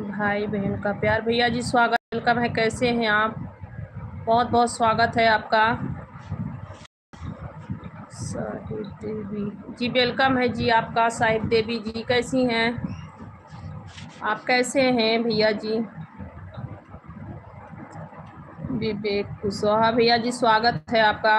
भाई बहन का प्यार। भैया जी स्वागत, वेलकम है। कैसे हैं आप? बहुत बहुत स्वागत है आपका। साहिब देवी जी वेलकम है जी आपका। साहिब देवी जी कैसी हैं आप? कैसे हैं भैया जी? विवेक कुशवाहा भैया जी स्वागत है आपका।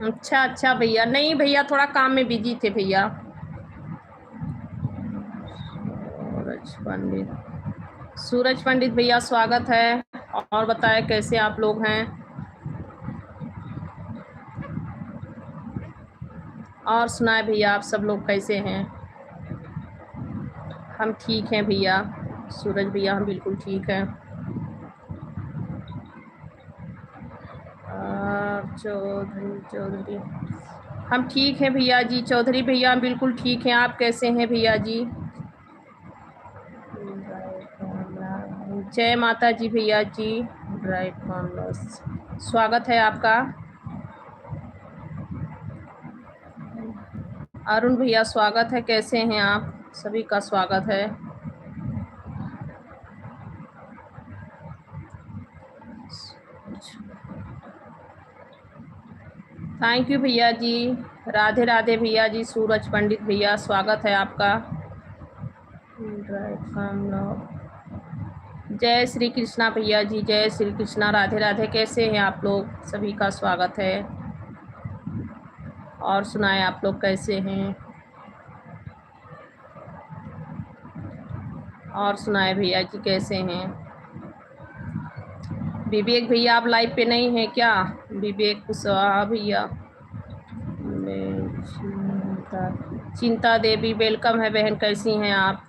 अच्छा भैया, नहीं भैया थोड़ा काम में बिजी थे भैया। सूरज पंडित भैया स्वागत है। और बताए कैसे आप लोग हैं? और सुनाए भैया आप सब लोग कैसे हैं? हम ठीक हैं भैया। सूरज भैया हम बिल्कुल ठीक हैं। चौधरी हम ठीक हैं भैया जी। चौधरी भैया हम बिल्कुल ठीक हैं। आप कैसे हैं भैया जी? जय माता जी भैया जी। स्वागत है आपका। अरुण भैया स्वागत है। कैसे हैं आप? सभी का स्वागत है। थैंक यू भैया जी। राधे राधे भैया जी। सूरज पंडित भैया स्वागत है आपका। जय श्री कृष्णा भैया जी। जय श्री कृष्णा। राधे राधे। कैसे हैं आप लोग? सभी का स्वागत है। और सुनाए आप लोग कैसे हैं? और सुनाए भैया जी कैसे हैं? विवेक भैया आप लाइव पे नहीं हैं क्या? विवेक कुशवाहा भैया। चिंता देवी वेलकम है बहन। कैसी हैं आप?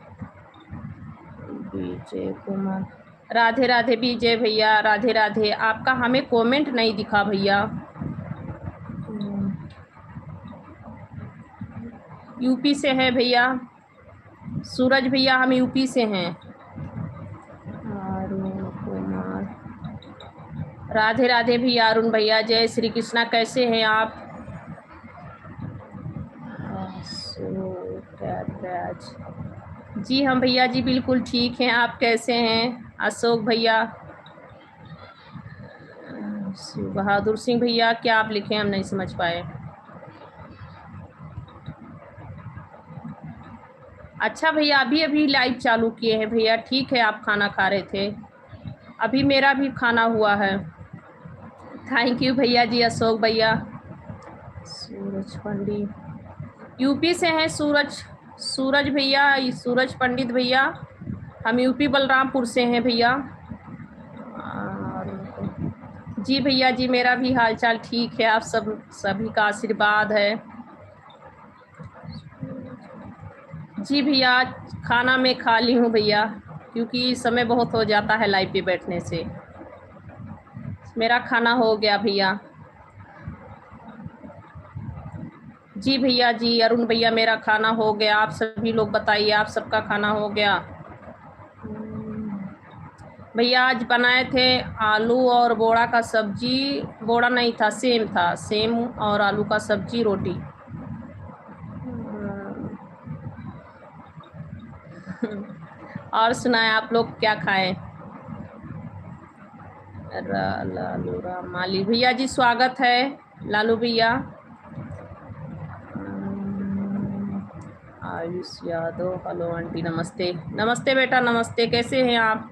विजय कुमार राधे राधे। विजय भैया राधे राधे। आपका हमें कमेंट नहीं दिखा भैया। यूपी से है भैया। सूरज भैया हम यूपी से हैं। अरुण कुमार राधे राधे भैया। अरुण भैया जय श्री कृष्णा। कैसे हैं आप? जी हम भैया जी बिल्कुल ठीक हैं। आप कैसे हैं? अशोक भैया। बहादुर सिंह भैया क्या आप लिखे? हम नहीं समझ पाए। अच्छा भैया अभी अभी लाइव चालू किए हैं भैया। ठीक है आप खाना खा रहे थे। अभी मेरा भी खाना हुआ है। थैंक यू भैया जी। अशोक भैया। सूरज पंडित यूपी से हैं। सूरज भैया। सूरज पंडित भैया हम यूपी बलरामपुर से हैं भैया। जी भैया जी मेरा भी हालचाल ठीक है। आप सभी का आशीर्वाद है। जी भैया खाना मैं खा ली हूँ भैया, क्योंकि समय बहुत हो जाता है लाइव पे बैठने से। मेरा खाना हो गया भैया। जी भैया जी। अरुण भैया मेरा खाना हो गया। आप सभी लोग बताइए आप सबका खाना हो गया? भैया आज बनाए थे आलू और बोड़ा का सब्जी। बोड़ा नहीं था, सेम था। सेम और आलू का सब्जी रोटी। और सुनाए आप लोग क्या खाएं? लालू राम माली भैया जी स्वागत है। लालू भैया। Ayush Yadav hello aunty. नमस्ते। नमस्ते बेटा नमस्ते। कैसे हैं आप?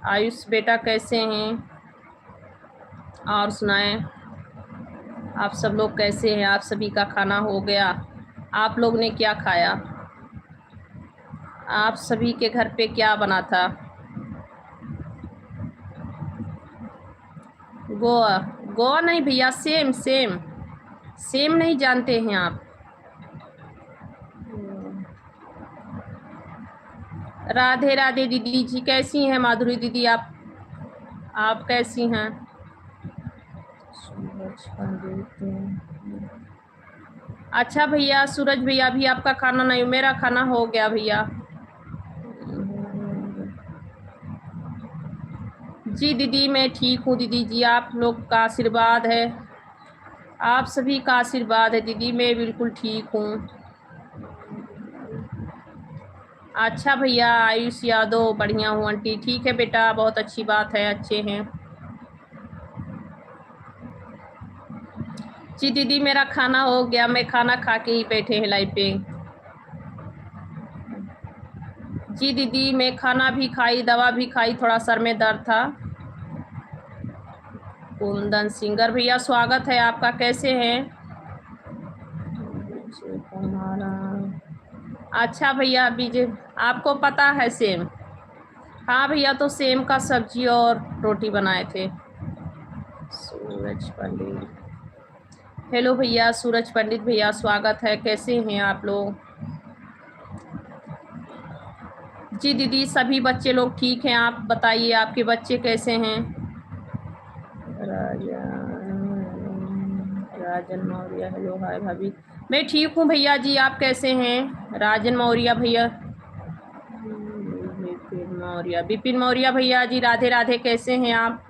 आयुष बेटा कैसे हैं? और सुनाएं आप सब लोग कैसे हैं? आप सभी का खाना हो गया? आप लोग ने क्या खाया? आप सभी के घर पे क्या बना था? गोवा? गोवा नहीं भैया, सेम सेम। सेम नहीं जानते हैं आप? राधे राधे दीदी जी। कैसी हैं माधुरी दीदी आप कैसी हैं? अच्छा भैया सूरज भैया अभी आपका खाना नहीं, मेरा खाना हो गया भैया। जी दीदी मैं ठीक हूँ दीदी जी, आप लोग का आशीर्वाद है, आप सभी का आशीर्वाद है दीदी, मैं बिल्कुल ठीक हूँ। अच्छा भैया आयुष यादव, बढ़िया हूँ आंटी। ठीक है बेटा, बहुत अच्छी बात है, अच्छे हैं जी। दीदी मेरा खाना हो गया, मैं खाना खा के ही बैठे हैं लाइव पे। जी दीदी मैं खाना भी खाई, दवा भी खाई, थोड़ा सर में दर्द था। कुंदन सिंगर भैया स्वागत है आपका, कैसे हैं? अच्छा भैया बीजे, आपको पता है सेम? हाँ भैया, तो सेम का सब्जी और रोटी बनाए थे। सूरज पंडित, हेलो भैया सूरज पंडित भैया स्वागत है, कैसे हैं आप लोग? जी दीदी सभी बच्चे लोग ठीक हैं, आप बताइए आपके बच्चे कैसे हैं? राजन मौर्य, हेलो हाय भाभी, मैं ठीक हूँ भैया जी, आप कैसे हैं? राजन मौर्य भैया, विपिन मौर्य भैया जी, राधे राधे, कैसे हैं आप?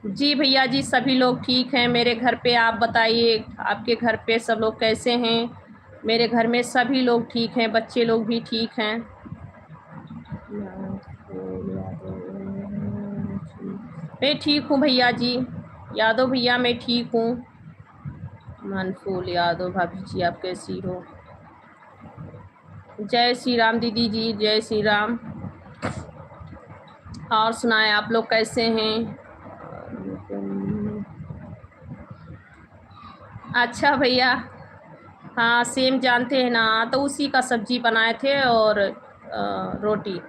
जी भैया जी सभी लोग ठीक हैं मेरे घर पे, आप बताइए आपके घर पे सब लोग कैसे हैं? मेरे घर में सभी लोग ठीक हैं, बच्चे लोग भी ठीक हैं। मैं ठीक हूँ भैया जी, यादव भैया मैं ठीक हूँ। मनफूल यादव भाभी जी आप कैसी हो? जय श्री राम दीदी जी, जय श्री राम। और सुनाए आप लोग कैसे हैं? अच्छा भैया, हाँ सेम जानते हैं ना, तो उसी का सब्जी बनाए थे और रोटी।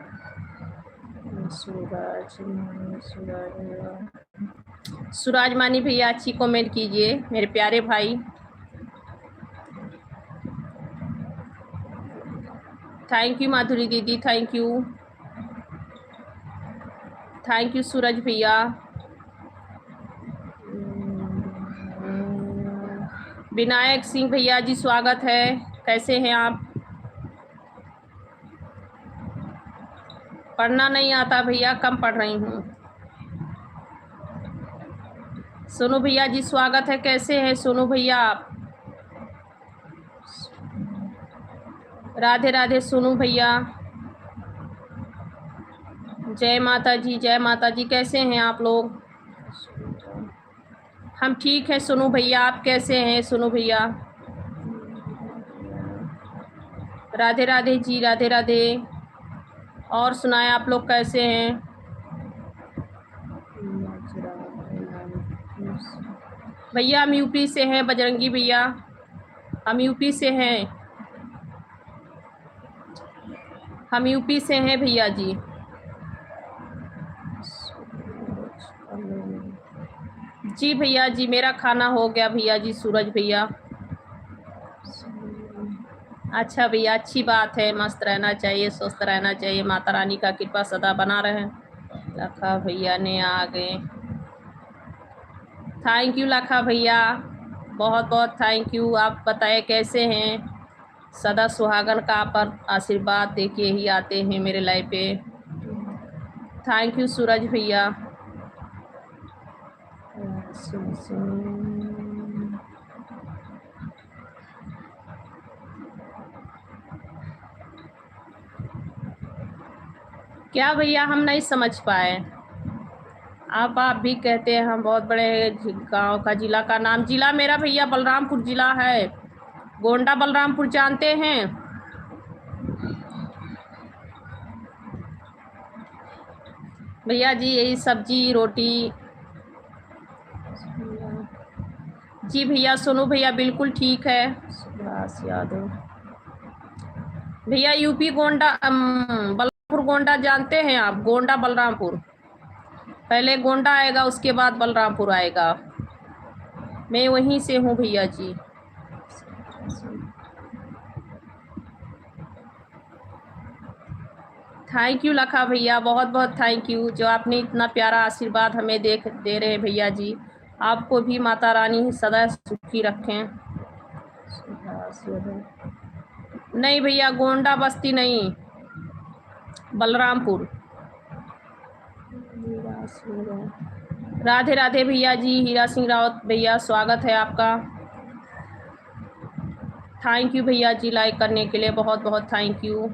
सूरज मानी भैया अच्छी कमेंट कीजिए मेरे प्यारे भाई। थैंक यू माधुरी दीदी, थैंक यू, थैंक यू सूरज भैया। विनायक सिंह भैया जी स्वागत है, कैसे हैं आप? पढ़ना नहीं आता भैया, कम पढ़ रही हूँ। सोनू भैया जी स्वागत है, कैसे हैं सोनू भैया आप? राधे राधे सोनू भैया, जय माता जी, जय माता जी, कैसे हैं आप लोग? हम ठीक हैं सोनू भैया, आप कैसे हैं सोनू भैया? राधे राधे जी, राधे राधे। और सुनाए आप लोग कैसे हैं? भैया हम यूपी से हैं, बजरंगी भैया हम यूपी से हैं, हम यूपी से हैं भैया जी। जी भैया जी मेरा खाना हो गया भैया जी, सूरज भैया। अच्छा भैया अच्छी बात है, मस्त रहना चाहिए, स्वस्थ रहना चाहिए, माता रानी का कृपा सदा बना रहे। लखा भैया ने आ गए, थैंक यू लखा भैया, बहुत बहुत थैंक यू। आप बताएं कैसे हैं? सदा सुहागन का पर आशीर्वाद देके ही आते हैं मेरे लाइफ पे। थैंक यू सूरज भैया। क्या भैया हम नहीं समझ पाए? आप भी कहते हैं हम बहुत बड़े गांव का, जिला का नाम, जिला मेरा भैया बलरामपुर जिला है, गोंडा बलरामपुर जानते हैं? भैया जी यही सब्जी रोटी। जी भैया सोनू भैया बिल्कुल ठीक है। सुभाष यादव भैया यूपी गोंडा, बलरामपुर गोंडा जानते हैं आप? गोंडा बलरामपुर, पहले गोंडा आएगा उसके बाद बलरामपुर आएगा, मैं वहीं से हूँ भैया जी। थैंक यू लखा भैया, बहुत बहुत थैंक यू, जो आपने इतना प्यारा आशीर्वाद हमें दे रहे हैं भैया जी। आपको भी माता रानी सदा सुखी रखें। नहीं भैया गोंडा बस्ती नहीं, बलरामपुर। राधे राधे भैया जी, हीरा सिंह रावत भैया स्वागत है आपका। थैंक यू भैया जी लाइक करने के लिए, बहुत बहुत थैंक यू।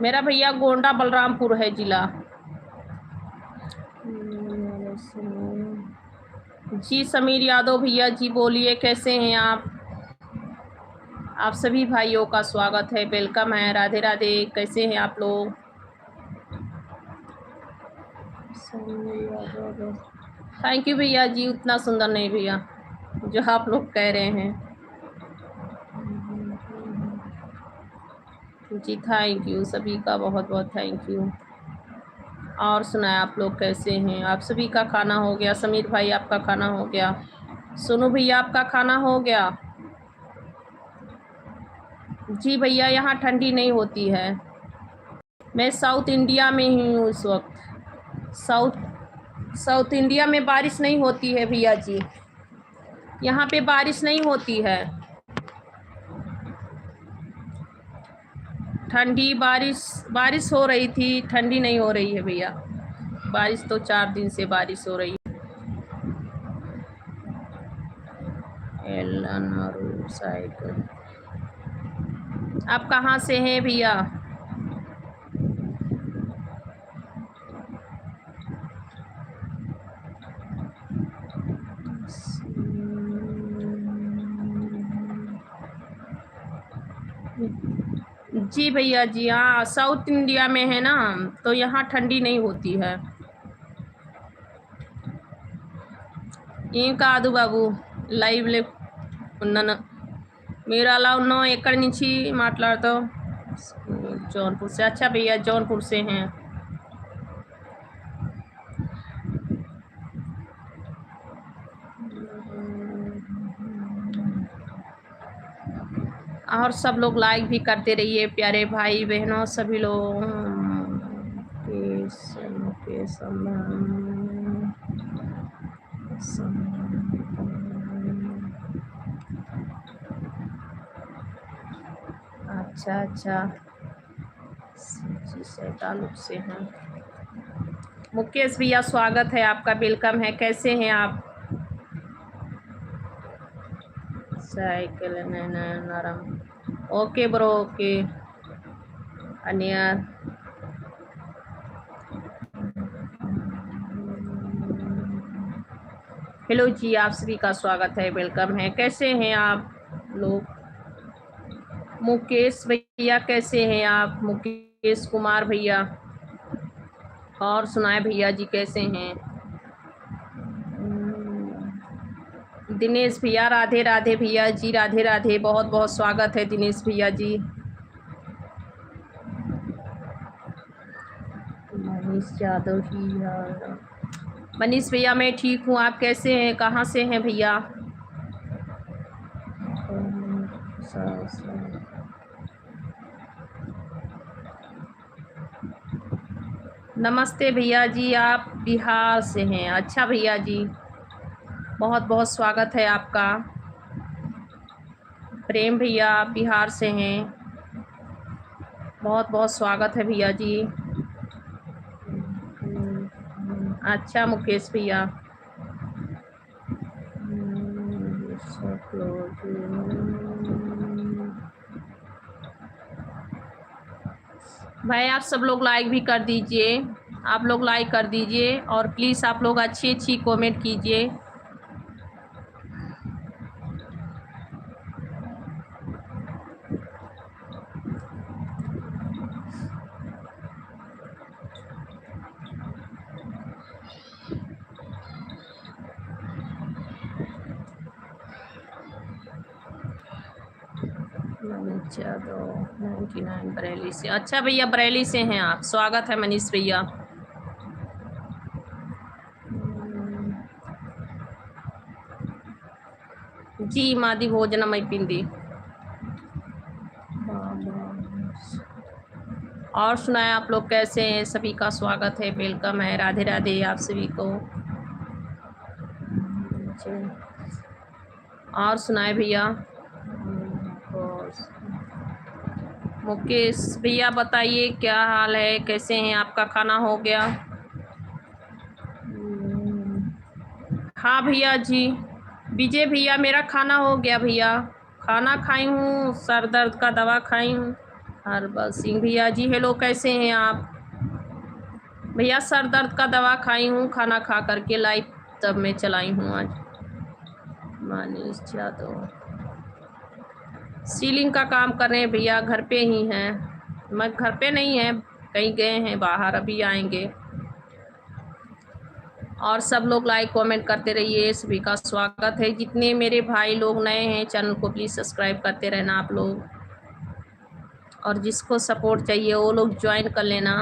मेरा भैया गोंडा बलरामपुर है जिला। जी समीर यादव भैया जी बोलिए, कैसे हैं आप? आप सभी भाइयों का स्वागत है, वेलकम है, राधे राधे। कैसे हैं आप लोग? थैंक यू भैया जी, उतना सुंदर नहीं भैया जो आप लोग कह रहे हैं। जी थैंक यू, सभी का बहुत बहुत थैंक यू। और सुनाए आप लोग कैसे हैं? आप सभी का खाना हो गया? समीर भाई आपका खाना हो गया? सोनू भैया आपका खाना हो गया? जी भैया यहाँ ठंडी नहीं होती है। मैं साउथ इंडिया में ही हूँ इस वक्त। साउथ इंडिया में बारिश नहीं होती है भैया जी, यहाँ पे बारिश नहीं होती है। ठंडी बारिश हो रही थी, ठंडी नहीं हो रही है भैया। बारिश तो 4 दिन से बारिश हो रही है। साइकिल। आप कहाँ से हैं भैया? जी भैया जी, हाँ साउथ इंडिया में है ना, तो यहाँ ठंडी नहीं होती है। ఇంకా కాదు బాబు, లైవ్ ఉన్నాను. మీరు అలా ఉన్నాం, ఎక్కడి నుంచి మాట్లాడతావు? जौनपुर से। अच्छा भैया जौनपुर से हैं। और सब लोग लाइक भी करते रहिए, प्यारे भाई बहनों सभी लोग के अच्छा जी ताल्लुक से हैं। मुकेश भैया स्वागत है आपका, वेलकम है, कैसे हैं आप? साइकिल नरम। ओके ब्रो, ओके अनियर। हेलो जी, आप सभी का स्वागत है, वेलकम है, कैसे हैं आप लोग? मुकेश भैया कैसे हैं आप? मुकेश कुमार भैया। और सुनाए भैया जी कैसे हैं? दिनेश भैया राधे राधे भैया जी, राधे राधे, बहुत बहुत स्वागत है दिनेश भैया जी। मनीष यादव जी। मनीष भैया मैं ठीक हूँ, आप कैसे हैं? कहाँ से हैं भैया? नमस्ते भैया जी, आप बिहार से हैं? अच्छा भैया जी, बहुत बहुत स्वागत है आपका। प्रेम भैया आप बिहार से हैं, बहुत बहुत स्वागत है भैया जी। अच्छा मुकेश भैया, भाई आप सब लोग लाइक भी कर दीजिए, आप लोग लाइक कर दीजिए और प्लीज़ आप लोग अच्छी अच्छी कमेंट कीजिए। यादव 99 बरेली से। अच्छा भैया बरेली से हैं आप, स्वागत है मनीष भैया। जी मादी भोजनम पिंदी। और सुनाए आप लोग कैसे हैं? सभी का स्वागत है, वेलकम है, राधे राधे आप सभी को। और सुनाए भैया। मुकेश भैया बताइए क्या हाल है, कैसे हैं, आपका खाना हो गया? हाँ भैया जी। विजय भैया मेरा खाना हो गया भैया, खाना खाई हूँ, सर दर्द का दवा खाई हूँ। हरबल सिंह भैया जी हेलो, कैसे हैं आप? भैया सर दर्द का दवा खाई हूँ, खाना खा करके लाइव तब मैं चलाई हूँ आज। मनीष यादव सीलिंग का काम कर रहे हैं भैया, घर पे ही हैं। मैं घर पे नहीं है, कहीं गए हैं बाहर, अभी आएंगे। और सब लोग लाइक कमेंट करते रहिए, सभी का स्वागत है। जितने मेरे भाई लोग नए हैं चैनल को प्लीज़ सब्सक्राइब करते रहना आप लोग, और जिसको सपोर्ट चाहिए वो लोग ज्वाइन कर लेना।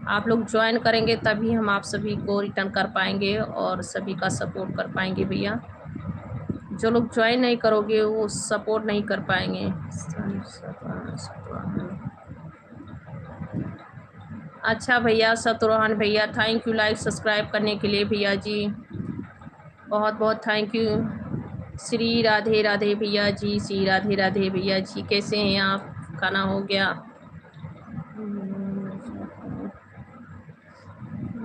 आप लोग ज्वाइन करेंगे तभी हम आप सभी को रिटर्न कर पाएंगे और सभी का सपोर्ट कर पाएंगे भैया। जो लोग ज्वाइन नहीं करोगे वो सपोर्ट नहीं कर पाएंगे। अच्छा भैया शत्रुघ्न भैया थैंक यू लाइक सब्सक्राइब करने के लिए भैया जी, बहुत बहुत थैंक यू। श्री राधे राधे भैया जी, श्री राधे राधे भैया जी, कैसे हैं आप? खाना हो गया?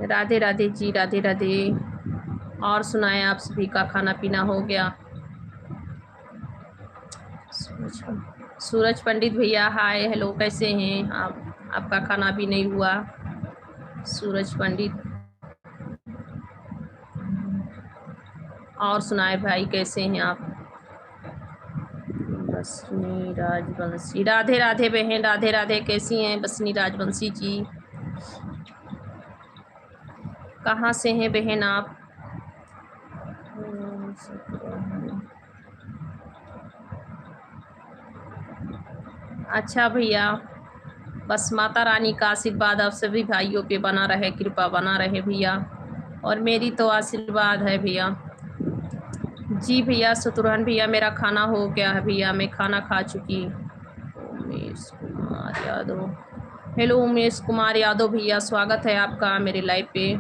राधे राधे जी, राधे राधे। और सुनाएं, आप सभी का खाना पीना हो गया? सूरज पंडित भैया हाय हेलो, कैसे हैं आप? आपका खाना भी नहीं हुआ सूरज पंडित। और सुनाए भाई, कैसे हैं आप? बसनी राजवंशी राधे राधे बहन, राधे राधे, कैसी हैं बसनी राजवंशी जी? कहाँ से हैं बहन आप? अच्छा भैया, बस माता रानी का आशीर्वाद आप सभी भाइयों पे बना रहे, कृपा बना रहे भैया, और मेरी तो आशीर्वाद है भैया। जी भैया शत्रुघ्न भैया मेरा खाना हो गया है भैया, मैं खाना खा चुकी। उमेश कुमार यादव हेलो, उमेश कुमार यादव भैया स्वागत है आपका मेरे लाइव पे।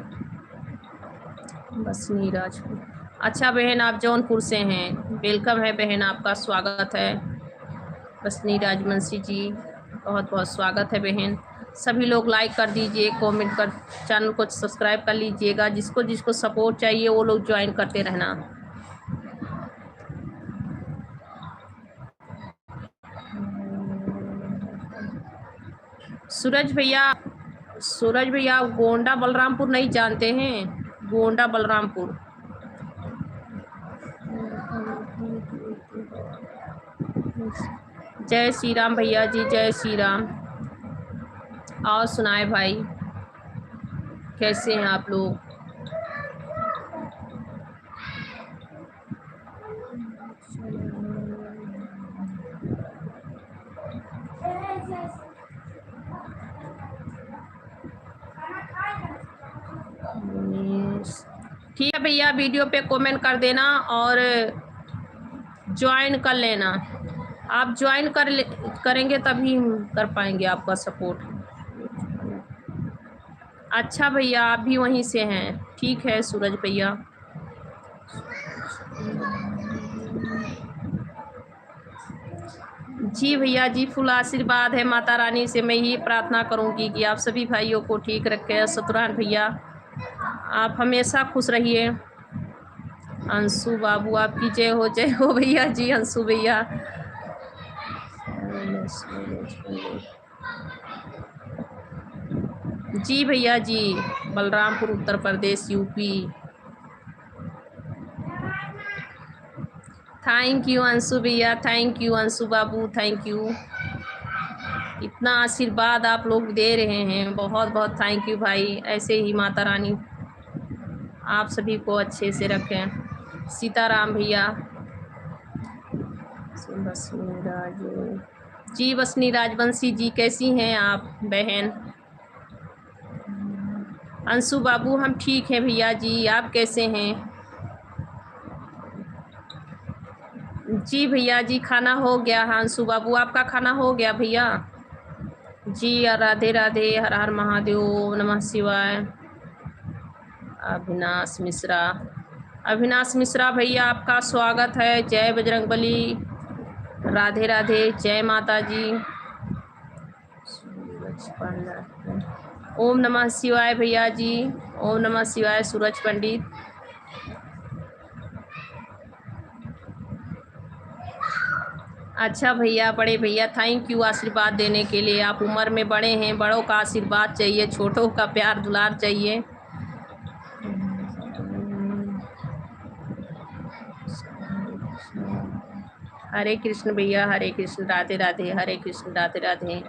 बसनी राजपुर, अच्छा बहन आप जौनपुर से हैं, वेलकम है बहन, आपका स्वागत है। बसनी राजवंशी जी बहुत बहुत स्वागत है बहन। सभी लोग लाइक कर दीजिए, कमेंट कर, चैनल को सब्सक्राइब कर लीजिएगा। जिसको जिसको सपोर्ट चाहिए वो लोग ज्वाइन करते रहना। सूरज भैया गोंडा बलरामपुर नहीं जानते हैं? गोंडा बलरामपुर। जय श्री राम भैया जी, जय श्री राम। और सुनाए भाई, कैसे हैं आप लोग? ठीक है भैया, वीडियो पे कमेंट कर देना और ज्वाइन कर लेना। आप ज्वाइन करेंगे तभी कर पाएंगे आपका सपोर्ट। अच्छा भैया आप भी वहीं से हैं, ठीक है सूरज भैया। जी भैया जी, फुल आशीर्वाद है माता रानी से, मैं यही प्रार्थना करूंगी कि आप सभी भाइयों को ठीक रखें। शत्रुघ्न भैया आप हमेशा खुश रहिए। अंशु बाबू आपकी जय हो भैया जी, अंशु भैया। जी भैया जी, Balrampur Uttar Pradesh UP. Thank you Anshu भैया, thank you Anshu Babu, thank you. इतना आशीर्वाद आप लोग दे रहे हैं, बहुत बहुत थैंक यू भाई। ऐसे ही माता रानी आप सभी को अच्छे से रखें। सीताराम भैया जी, बसनी राजवंशी जी कैसी हैं आप बहन? अंशु बाबू हम ठीक हैं भैया जी, आप कैसे हैं? जी भैया जी खाना हो गया। हाँ अंशु बाबू आपका खाना हो गया भैया जी। राधे राधे, हर हर महादेव, नमः शिवाय। अविनाश मिश्रा भैया आपका स्वागत है। जय बजरंगबली। राधे राधे, जय माता जी। ओम नमः शिवाय भैया जी, ओम नमः शिवाय सूरज पंडित। अच्छा भैया, बड़े भैया, थैंक यू आशीर्वाद देने के लिए। आप उम्र में बड़े हैं, बड़ों का आशीर्वाद चाहिए, छोटों का प्यार दुलार चाहिए। हरे कृष्ण भैया, हरे कृष्ण, राधे राधे, हरे कृष्ण, राधे राधे।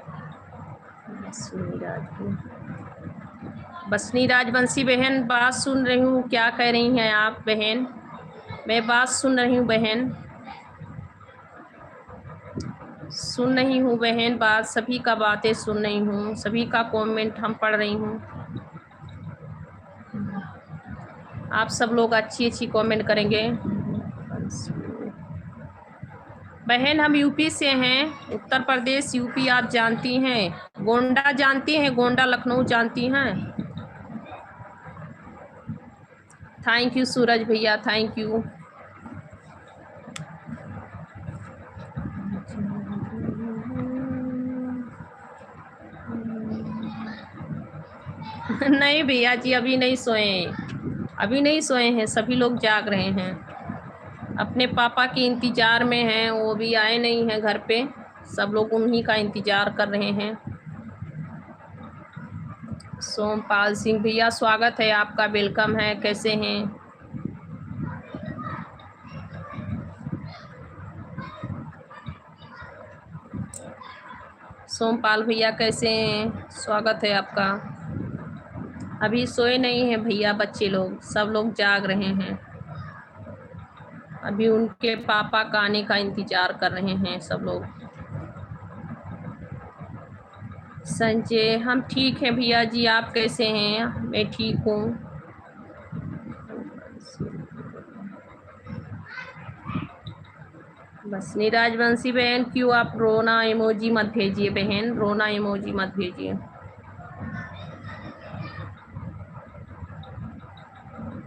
बसनी राजवंशी बहन, बात सुन रही हूँ, क्या कह रही हैं आप बहन? मैं बात सुन रही हूँ बहन, सुन रही हूँ बहन, बात सभी का बातें सुन रही हूँ, सभी का कमेंट हम पढ़ रही हूँ। आप सब लोग अच्छी अच्छी कमेंट करेंगे। बहन हम यूपी से हैं, उत्तर प्रदेश, यूपी आप जानती हैं। गोंडा जानती हैं, गोंडा लखनऊ जानती हैं। थैंक यू सूरज भैया, थैंक यू। नहीं भैया जी, अभी नहीं सोए, अभी नहीं सोए हैं, सभी लोग जाग रहे हैं, अपने पापा के इंतजार में हैं, वो भी आए नहीं हैं घर पे, सब लोग उन्हीं का इंतजार कर रहे हैं। सोमपाल सिंह भैया, स्वागत है आपका, वेलकम है, कैसे हैं? सोमपाल भैया कैसे हैं? स्वागत है आपका। अभी सोए नहीं हैं भैया, बच्चे लोग सब लोग जाग रहे हैं, अभी उनके पापा का आने का इंतजार कर रहे हैं सब लोग। संजय, हम ठीक हैं भैया जी, आप कैसे हैं? मैं ठीक हूँ। बस राजवंशी बहन, क्यों आप रोना इमोजी मत भेजिए बहन, रोना इमोजी मत भेजिए।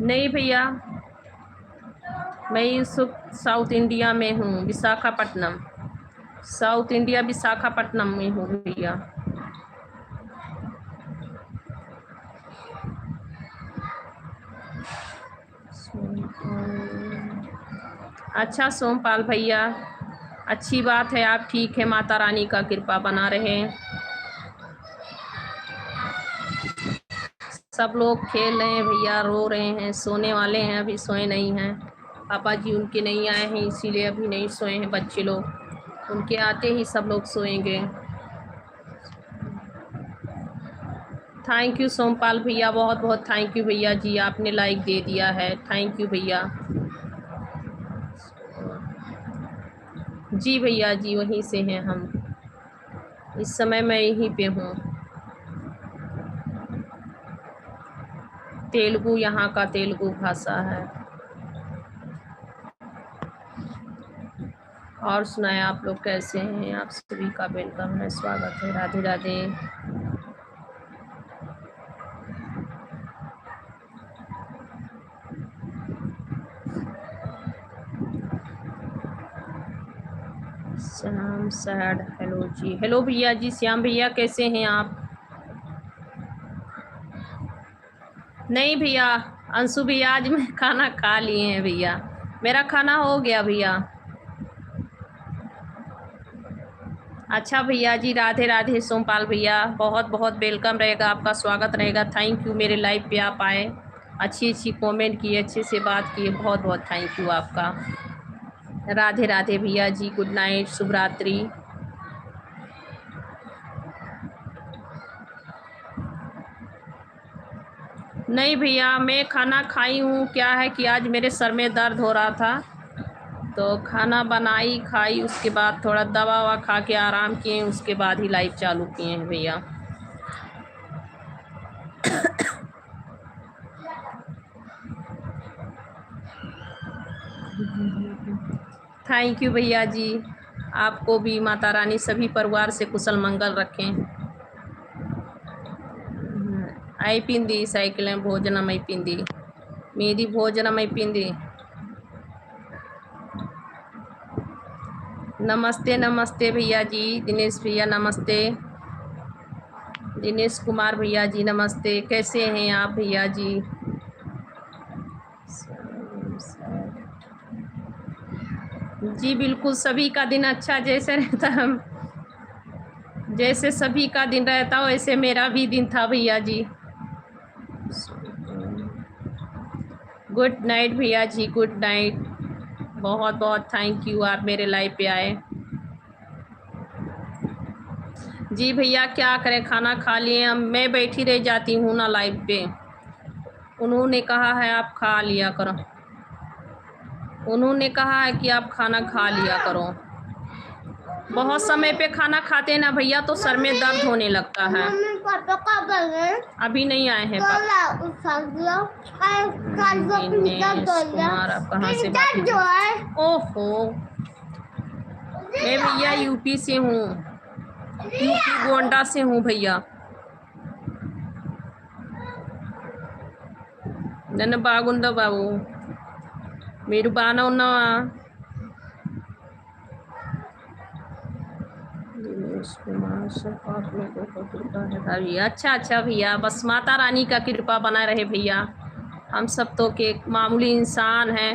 नहीं भैया, मैं इस साउथ इंडिया में हूँ, विशाखापट्टनम, साउथ इंडिया विशाखापट्टनम में हूँ भैया। अच्छा सोमपाल भैया, अच्छी बात है, आप ठीक है, माता रानी का कृपा बना रहे। सब लोग खेल रहे हैं भैया, रो रहे हैं, सोने वाले हैं, अभी सोए नहीं हैं, पापा जी उनके नहीं आए हैं, इसीलिए अभी नहीं सोए हैं बच्चे लोग, उनके आते ही सब लोग सोएंगे। थैंक यू सोमपाल भैया, बहुत बहुत थैंक यू भैया जी, आपने लाइक दे दिया है, थैंक यू भैया जी। भैया जी वहीं से हैं हम, इस समय मैं यहीं पे हूँ। तेलुगु यहाँ का तेलुगु भाषा है। और सुनाए आप लोग कैसे हैं? आप सभी का वेलकम है, स्वागत है, राधे राधे। श्याम सैड, हेलो जी, हेलो भैया जी, श्याम भैया कैसे हैं आप? नहीं भैया, अंशु भैया आज मैं खाना खा लिए हैं भैया, मेरा खाना हो गया भैया। अच्छा भैया जी, राधे राधे सोमपाल भैया, बहुत बहुत वेलकम रहेगा आपका, स्वागत रहेगा, थैंक यू, मेरे लाइव पे आप आए, अच्छी अच्छी कमेंट किए, अच्छे से बात किए, बहुत बहुत थैंक यू आपका। राधे राधे भैया जी, गुड नाइट, शुभ रात्रि। नहीं भैया, मैं खाना खाई हूँ, क्या है कि आज मेरे सर में दर्द हो रहा था, तो खाना बनाई खाई, उसके बाद थोड़ा दवा ववा खा के आराम किए, उसके बाद ही लाइव चालू किए हैं भैया। थैंक यू भैया जी, आपको भी माता रानी सभी परिवार से कुशल मंगल रखें। అయిపోయింది సైకిల్ భోజనం అయిపోయింది, మీది భోజనం అయిపోయింది? नमस्ते नमस्ते भैया जी, दिनेश भैया नमस्ते, दिनेश कुमार भैया जी नमस्ते, कैसे हैं आप भैया जी? जी बिल्कुल, सभी का दिन अच्छा जैसे रहता हम जैसे सभी का दिन रहता वैसे मेरा भी दिन था भैया जी। गुड नाइट भैया जी, गुड नाइट। बहुत बहुत थैंक यू, आप मेरे लाइव पे आए। जी भैया क्या करें, खाना खा लिए हम, मैं बैठी रह जाती हूँ ना लाइव पे। उन्होंने कहा है आप खा लिया करो, उन्होंने कहा है कि आप खाना खा लिया करो। बहुत समय पे खाना खाते हैं ना भैया तो सर में दर्द होने लगता है। पापा कब आ गए? अभी नहीं आए हैं पापा। कुमार आप कहाँ से बात? ओहो, मैं भैया यूपी से हूँ, यूपी गोंडा से हूँ भैया। నన్ను బాగుందో బాబు, మీరు బాగానే ఉన్నావా? दिनेश कुमार सब आप लोगों को कृपा है भैया। अच्छा अच्छा भैया, बस माता रानी का कृपा बना रहे भैया, हम सब तो के मामूली इंसान हैं।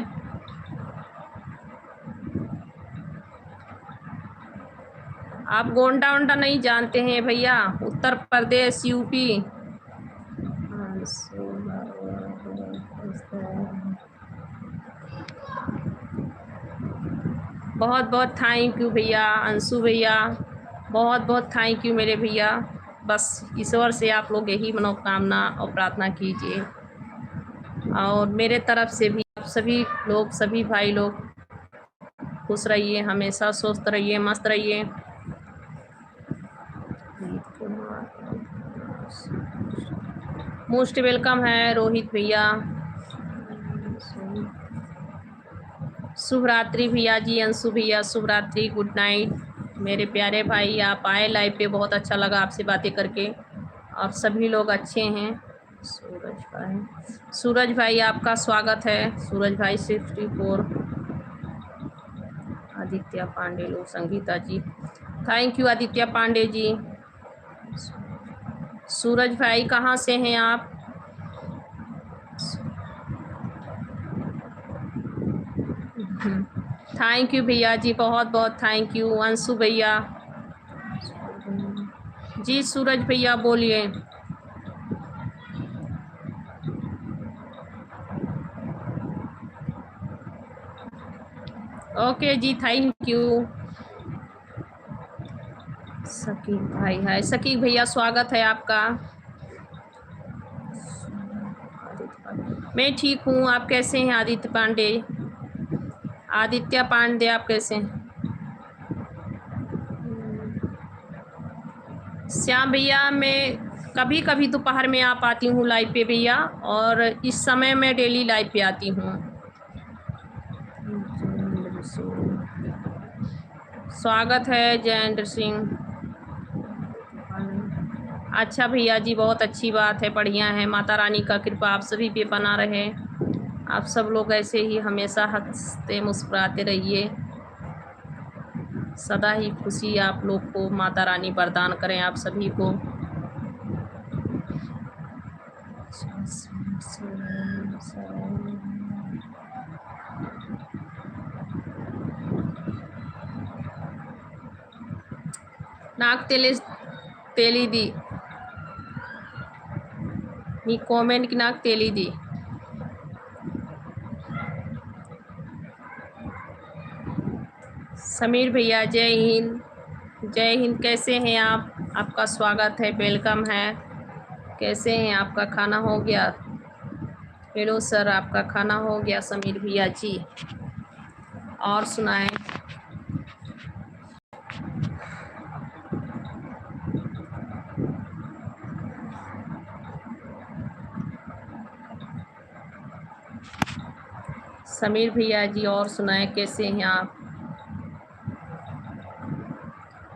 आप गोंडा वोंडा नहीं जानते हैं भैया, उत्तर प्रदेश यूपी। बहुत बहुत थैंक यू भैया, अंशु भैया बहुत बहुत थैंक यू मेरे भैया। बस ईश्वर से आप लोग यही मनोकामना और प्रार्थना कीजिए, और मेरे तरफ से भी आप सभी लोग, सभी भाई लोग खुश रहिए, हमेशा स्वस्थ रहिए, मस्त रहिए। मोस्ट वेलकम है रोहित भैया। शुभ रात्रि भैया जी, अंशु भैया शुभ रात्रि, गुड नाइट मेरे प्यारे भाई। आप आए लाइव पे, बहुत अच्छा लगा आपसे बातें करके, आप सभी लोग अच्छे हैं। सूरज भाई आपका स्वागत है, सूरज भाई 64। आदित्य पांडे लोग, संगीता जी थैंक यू आदित्य पांडे जी। सूरज भाई कहाँ से हैं आप? थैंक यू भैया जी, बहुत बहुत थैंक यू। अंशु भैया जी, सूरज भैया बोलिए। ओके जी, थैंक यू। सकीब भाई है, सकीब भैया स्वागत है आपका। मैं ठीक हूँ, आप कैसे हैं आदित्य पांडे? आदित्य पांडे आप कैसे हैं? श्याम भैया मैं कभी कभी दोपहर में आ पाती हूँ लाइव पे भैया, और इस समय मैं डेली लाइव पे आती हूँ। स्वागत है जयेंद्र सिंह। अच्छा भैया जी, बहुत अच्छी बात है, बढ़िया है, माता रानी का कृपा आप सभी पे बना रहे, आप सब लोग ऐसे ही हमेशा हंसते मुस्कुराते रहिए, सदा ही खुशी आप लोग को माता रानी वरदान करें आप सभी को। నాకు తెలీది మీ కామెంట్కి నాకు తెలీది। समीर भैया जय हिंद, जय हिंद, कैसे हैं आप? आपका स्वागत है, वेलकम है, कैसे हैं? आपका खाना हो गया? हेलो सर, आपका खाना हो गया समीर भैया जी, और सुनाएं। समीर भैया जी और सुनाएं, कैसे हैं आप?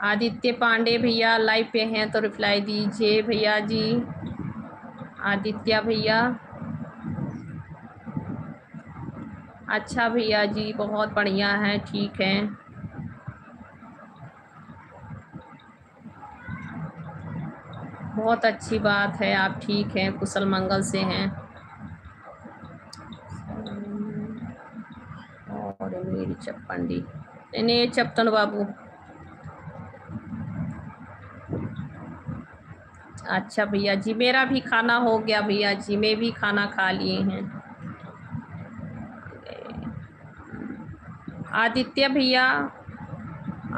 आदित्य पांडे भैया लाइव पे हैं तो रिप्लाई दीजिए भैया जी। आदित्य भैया अच्छा भैया जी, बहुत बढ़िया है, ठीक है। बहुत अच्छी बात है, आप ठीक हैं, कुशल मंगल से हैं। और मेरी चप्पंडी नहीं चप्पन बाबू। अच्छा भैया जी, मेरा भी खाना हो गया भैया जी, मैं भी खाना खा लिए हैं। आदित्य भैया,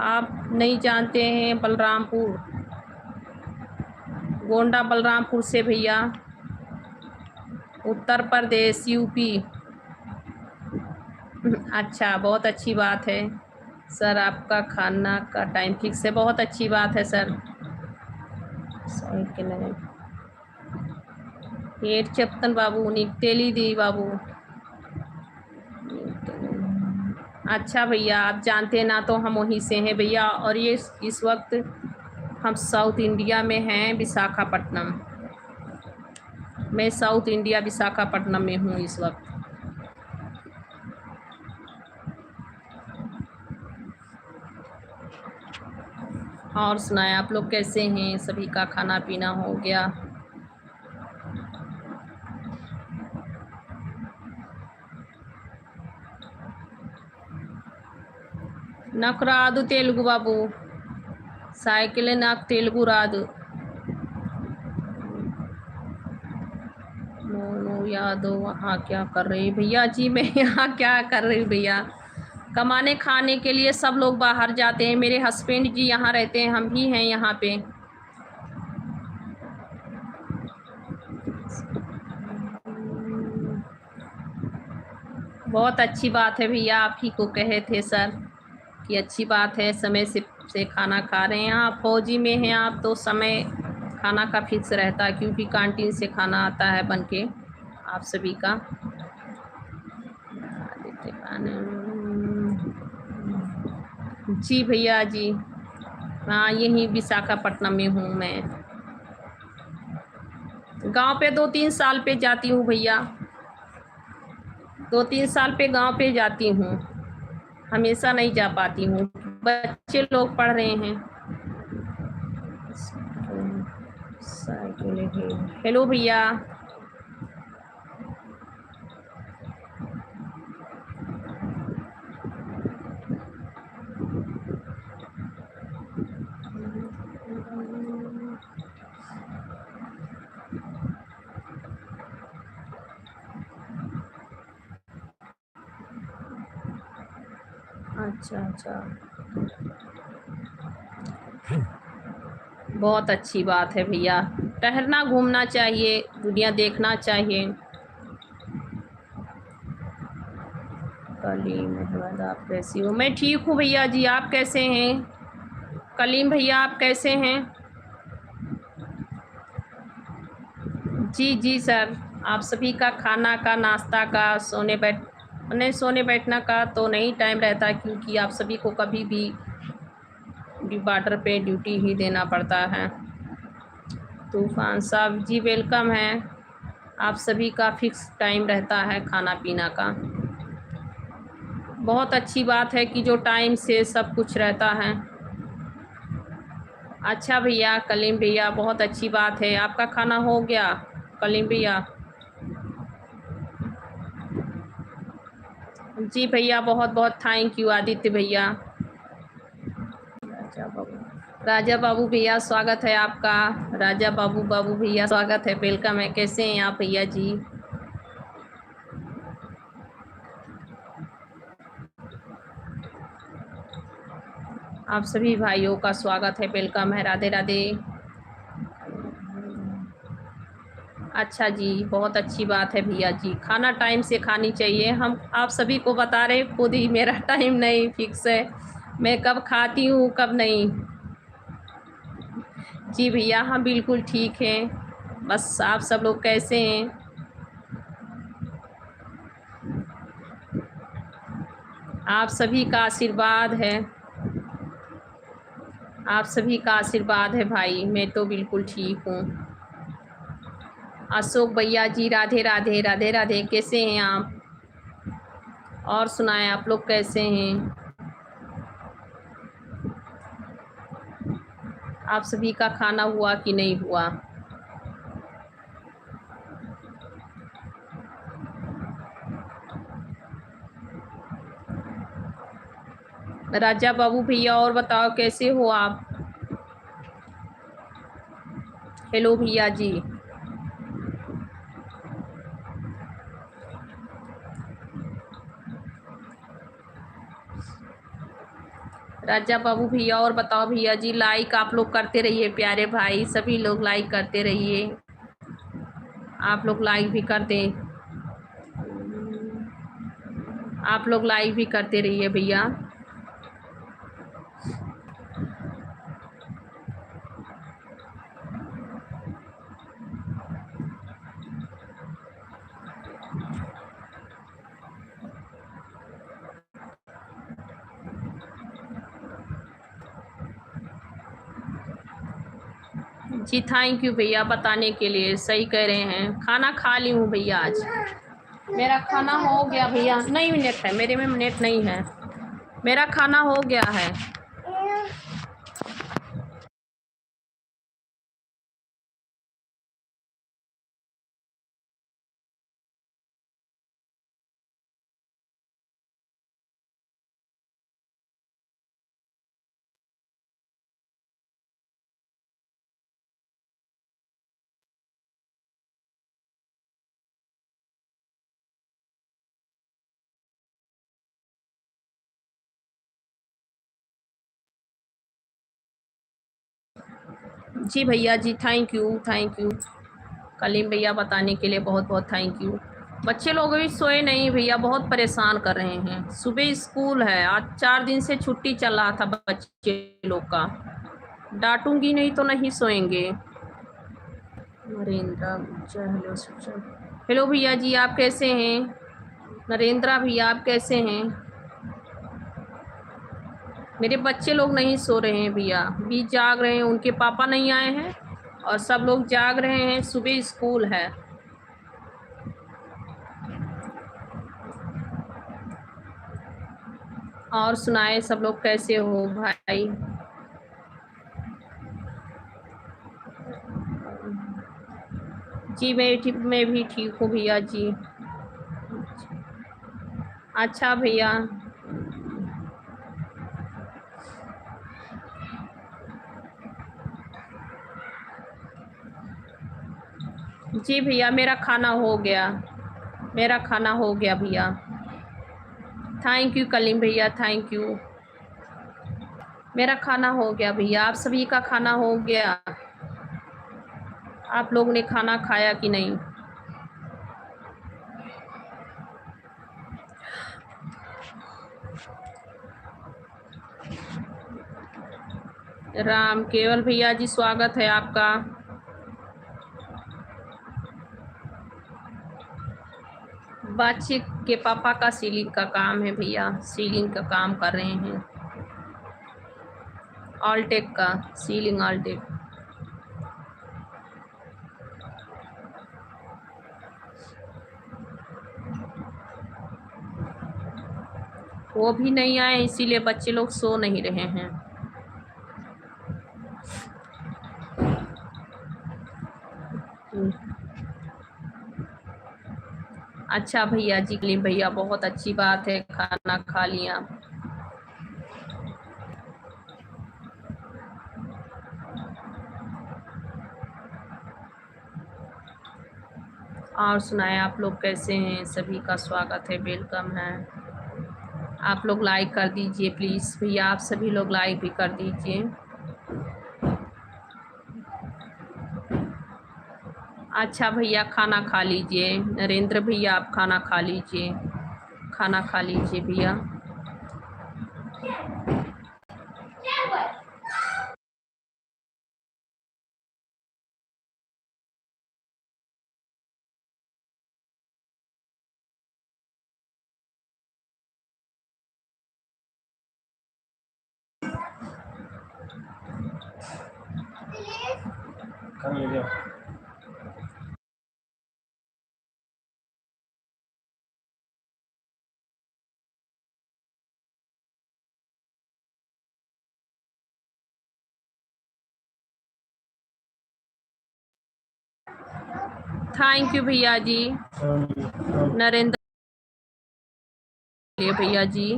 आप नहीं जानते हैं बलरामपुर, गोंडा बलरामपुर से भैया, उत्तर प्रदेश यूपी। अच्छा, बहुत अच्छी बात है सर, आपका खाना का टाइम फिक्स है, बहुत अच्छी बात है सर। सही के नहीं हेड चप्तन बाबू निकतेली दी बाबू। अच्छा भैया, आप जानते हैं ना, तो हम वहीं से हैं भैया, और ये इस वक्त हम साउथ इंडिया में हैं, विशाखापट्टनम। मैं साउथ इंडिया विशाखापट्टनम में हूँ इस वक्त। और सुनाएं, आप लोग कैसे हैं? सभी का खाना पीना हो गया? నాకు రాదు తెలుగు బాబు, साइकिल నాకు తెలుగు రాదు। मोनू यादव वहाँ क्या कर रही भैया जी? मैं यहाँ क्या कर रही भैया, कमाने खाने के लिए सब लोग बाहर जाते हैं, मेरे हस्बैंड जी यहाँ रहते हैं, हम भी हैं यहाँ पे। बहुत अच्छी बात है भैया, आप ही को कहे थे सर कि अच्छी बात है, समय से खाना खा रहे हैं। आप फौजी में हैं आप, तो समय खाना का फिक्स रहता है, क्योंकि कैंटीन से खाना आता है बन के आप सभी का। जी भैया जी, हाँ यहीं विशाखापट्टनम में हूँ मैं। गांव पे 2-3 साल पे जाती हूँ भैया, 2-3 साल पे गांव पे जाती हूँ, हमेशा नहीं जा पाती हूँ, बच्चे लोग पढ़ रहे हैं। हेलो भैया। अच्छा, बहुत अच्छी बात है भैया, टहलना घूमना चाहिए, दुनिया देखना चाहिए। कलीम अहमद, आप कैसी हो? मैं ठीक हूँ भैया जी, आप कैसे हैं? कलीम भैया, आप कैसे हैं? जी सर, आप सभी का खाना का, नाश्ता का, सोने बैठना का तो नहीं टाइम रहता, क्योंकि आप सभी को कभी भी बॉर्डर पे ड्यूटी ही देना पड़ता है। तूफान साहब जी वेलकम है, आप सभी का फिक्स टाइम रहता है खाना पीना का। बहुत अच्छी बात है कि जो टाइम से सब कुछ रहता है। अच्छा भैया कलीम भैया, बहुत अच्छी बात है, आपका खाना हो गया कलीम भैया? जी भैया, बहुत बहुत थैंक यू आदित्य भैया। राजा बाबू भैया, स्वागत है आपका। राजा बाबू भैया, स्वागत है, वेलकम है, कैसे हैं आप भैया जी? आप सभी भाइयों का स्वागत है, वेलकम है, राधे राधे। अच्छा जी, बहुत अच्छी बात है भैया जी, खाना टाइम से खानी चाहिए। हम आप सभी को बता रहे, खुद ही मेरा टाइम नहीं फिक्स है, मैं कब खाती हूँ कब नहीं। जी भैया, हम बिल्कुल ठीक हैं, बस आप सब लोग कैसे हैं? आप सभी का आशीर्वाद है, आप सभी का आशीर्वाद है भाई, मैं तो बिल्कुल ठीक हूँ। अशोक भैया जी, राधे राधे, राधे राधे, कैसे हैं आप? और सुनाएं, आप लोग कैसे हैं? आप सभी का खाना हुआ कि नहीं हुआ? राजा बाबू भैया और बताओ कैसे हो आप। हेलो भैया जी। राजा बाबू भैया और बताओ भैया जी। लाइक आप लोग करते रहिए प्यारे भाई, सभी लोग लाइक करते रहिए। आप लोग लाइक भी कर दें, आप लोग लाइक भी करते रहिए भैया। जी थैंक यू भैया बताने के लिए, सही कह रहे हैं। खाना खा ली हूँ भैया, आज मेरा खाना हो गया भैया। नहीं नेट है मेरे में, नेट नहीं है, मेरा खाना हो गया है। जी भैया जी thank you thank you. Kaleem भैया बताने के लिए बहुत बहुत थैंक यू। बच्चे लोग भी सोए नहीं भैया, बहुत परेशान कर रहे हैं। सुबह स्कूल है, आज 4 दिन से छुट्टी चल रहा था बच्चे लोग का। डांटूंगी नहीं तो नहीं सोएंगे। नरेंद्र हेलो हेलो भैया जी, आप कैसे हैं? नरेंद्र भैया आप कैसे हैं? मेरे बच्चे लोग नहीं सो रहे हैं भैया, भी जाग रहे हैं। उनके पापा नहीं आए हैं और सब लोग जाग रहे हैं, सुबह स्कूल है। और सुनाए सब लोग कैसे हो भाई? जी मैं भी ठीक हूँ भैया जी। अच्छा भैया। जी भैया मेरा खाना हो गया, मेरा खाना हो गया भैया। थैंक यू कलीम भैया थैंक यू। मेरा खाना हो गया भैया। आप सभी का खाना हो गया? आप लोग ने खाना खाया कि नहीं? राम केवल भैया जी स्वागत है आपका। बच्चे के पापा का सीलिंग का काम है भैया, सीलिंग का काम कर रहे हैं। ऑलटेक का सीलिंग, ऑलटेक। वो भी नहीं आए इसीलिए बच्चे लोग सो नहीं रहे हैं। अच्छा भैया जी, कलीम भैया बहुत अच्छी बात है, खाना खा लिया। और सुनाए आप लोग कैसे हैं? सभी का स्वागत है, वेलकम है। आप लोग लाइक कर दीजिए प्लीज़ भैया, आप सभी लोग लाइक भी कर दीजिए। अच्छा भैया खाना खा लीजिए। नरेंद्र भैया आप खाना खा लीजिए, खाना खा लीजिए भैया। थैंक यू भैया जी। नरेंद्र भैया जी।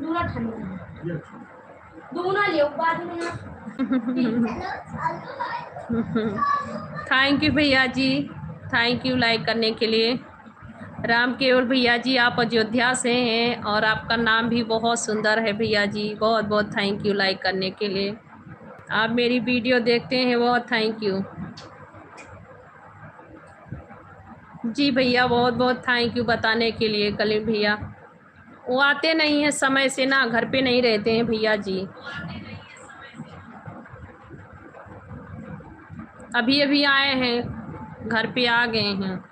दूना ठंडा दूना लियो बाद में। थैंक यू भैया जी, थैंक यू लाइक करने के लिए। राम केवल भैया जी, आप अयोध्या से हैं और आपका नाम भी बहुत सुंदर है भैया जी। बहुत बहुत थैंक यू लाइक करने के लिए। आप मेरी वीडियो देखते हैं, बहुत थैंक यू जी भैया, बहुत बहुत थैंक यू बताने के लिए। कलीम भैया वो आते नहीं हैं समय से ना, घर पे नहीं रहते हैं भैया जी। अभी अभी आए हैं, घर पे आ गए हैं।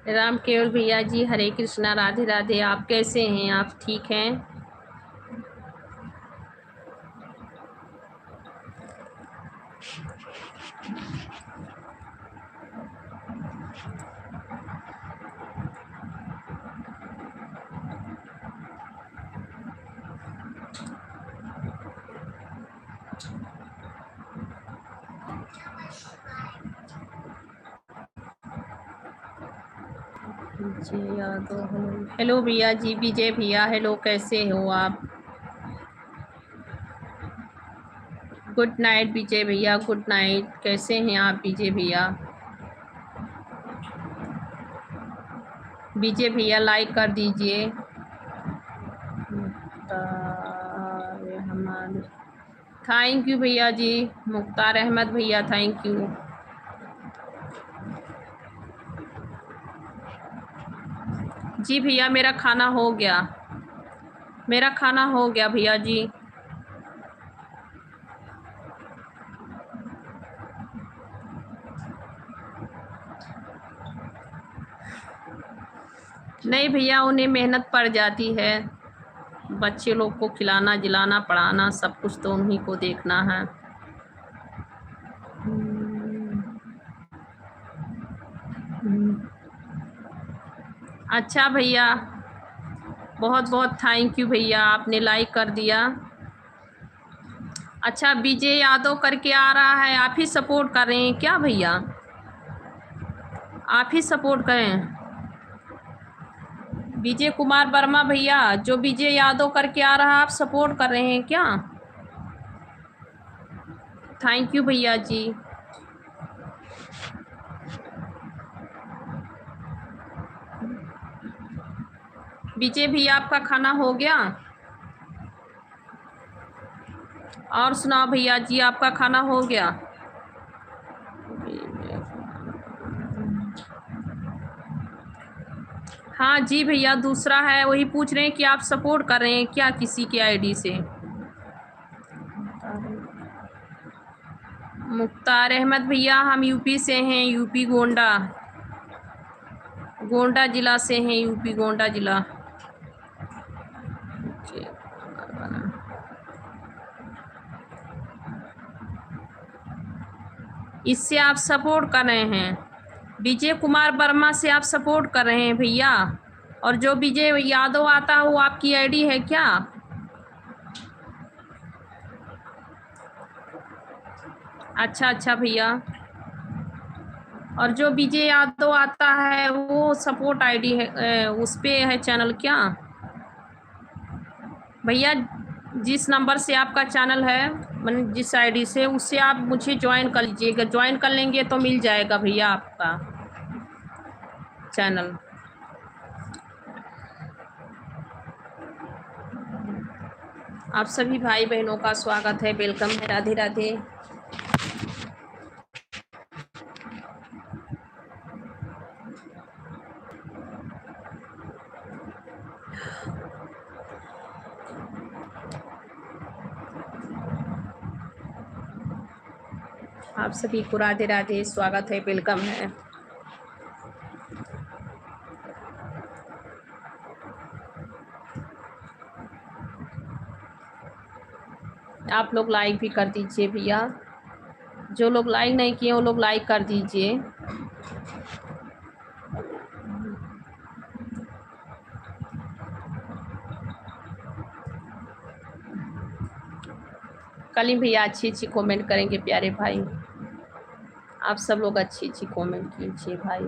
राम केवल भैया जी, हरे कृष्णा, राधे राधे। आप कैसे हैं? आप ठीक हैं? विजय यादव, हेलो भैया जी। विजय भैया हेलो, कैसे हो आप? गुड नाइट विजय भैया, गुड नाइट। कैसे हैं आप विजय भैया? विजय भैया लाइक कर दीजिए। हमारे थैंक यू भैया जी। मुख्तार अहमद भैया थैंक यू। जी भैया मेरा खाना हो गया, मेरा खाना हो गया भैया जी। नहीं भैया, उन्हें मेहनत पड़ जाती है, बच्चे लोग को खिलाना जिलाना पढ़ाना सब कुछ तो उन्हीं को देखना है। अच्छा भैया, बहुत बहुत थैंक यू भैया, आपने लाइक कर दिया। अच्छा विजय यादव करके आ रहा है, आप ही सपोर्ट कर रहे हैं क्या भैया? आप ही सपोर्ट करें। विजय कुमार वर्मा भैया, जो विजय यादव करके आ रहा है, आप सपोर्ट कर रहे हैं क्या? थैंक यू भैया जी। विजय भैया आपका खाना हो गया? और सुनाओ भैया जी, आपका खाना हो गया? हाँ जी भैया, दूसरा है, वही पूछ रहे हैं कि आप सपोर्ट कर रहे हैं क्या किसी के आईडी से? मुख्तार अहमद भैया, हम यूपी से हैं, यूपी गोंडा, गोंडा जिला से हैं, यूपी गोंडा जिला। इससे आप सपोर्ट कर रहे हैं, विजय कुमार वर्मा से आप सपोर्ट कर रहे हैं भैया। और जो विजय यादव आता है वो आपकी आईडी है क्या? अच्छा अच्छा भैया। और जो विजय यादव आता है वो सपोर्ट आईडी है, उस पे है चैनल क्या भैया? जिस नंबर से आपका चैनल है, मतलब जिस आईडी से, उससे आप मुझे ज्वाइन कर लीजिएगा। ज्वाइन कर लेंगे तो मिल जाएगा भैया आपका चैनल। आप सभी भाई बहनों का स्वागत है, वेलकम है, राधे राधे। आप सभी को राधे राधे, स्वागत है, वेलकम है। आप लोग लाइक भी कर दीजिए भैया, जो लोग लाइक नहीं किए वो लोग लाइक कर दीजिए। कल भैया अच्छी अच्छी कमेंट करेंगे प्यारे भाई, आप सब लोग अच्छी अच्छी कमेंट कीजिए भाई।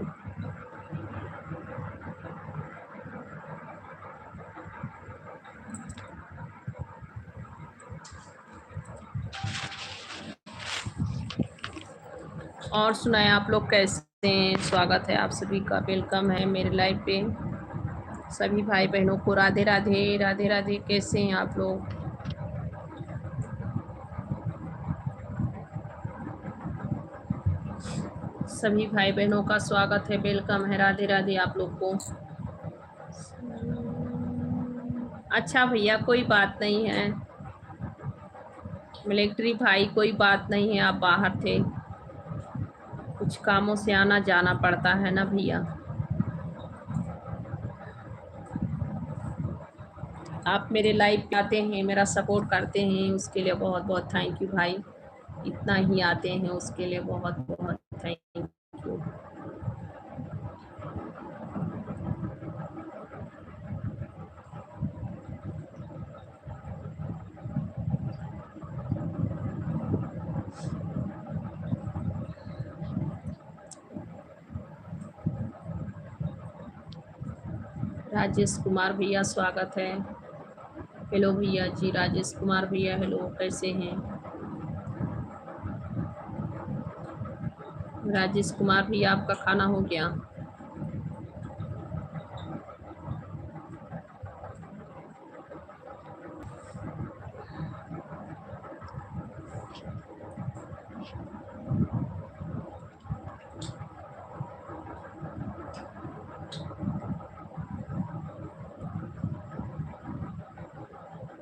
और सुनाएं आप लोग कैसे हैं? स्वागत है आप सभी का, वेलकम है मेरे लाइव पे। सभी भाई बहनों को राधे राधे, राधे राधे। कैसे हैं आप लोग? सभी भाई बहनों का स्वागत है, वेलकम है, राधे राधे आप लोग को। अच्छा भैया कोई बात नहीं है, मिलिट्री भाई कोई बात नहीं है, आप बाहर थे, कुछ कामों से आना जाना पड़ता है ना भैया। आप मेरे लाइव पे आते हैं, मेरा सपोर्ट करते हैं, उसके लिए बहुत बहुत थैंक यू भाई। इतना ही आते हैं उसके लिए बहुत बहुत थैंक यू। राजेश कुमार भैया स्वागत है। हेलो भैया जी, राजेश कुमार भैया हेलो, कैसे हैं? राजेश कुमार भैया आपका खाना हो गया?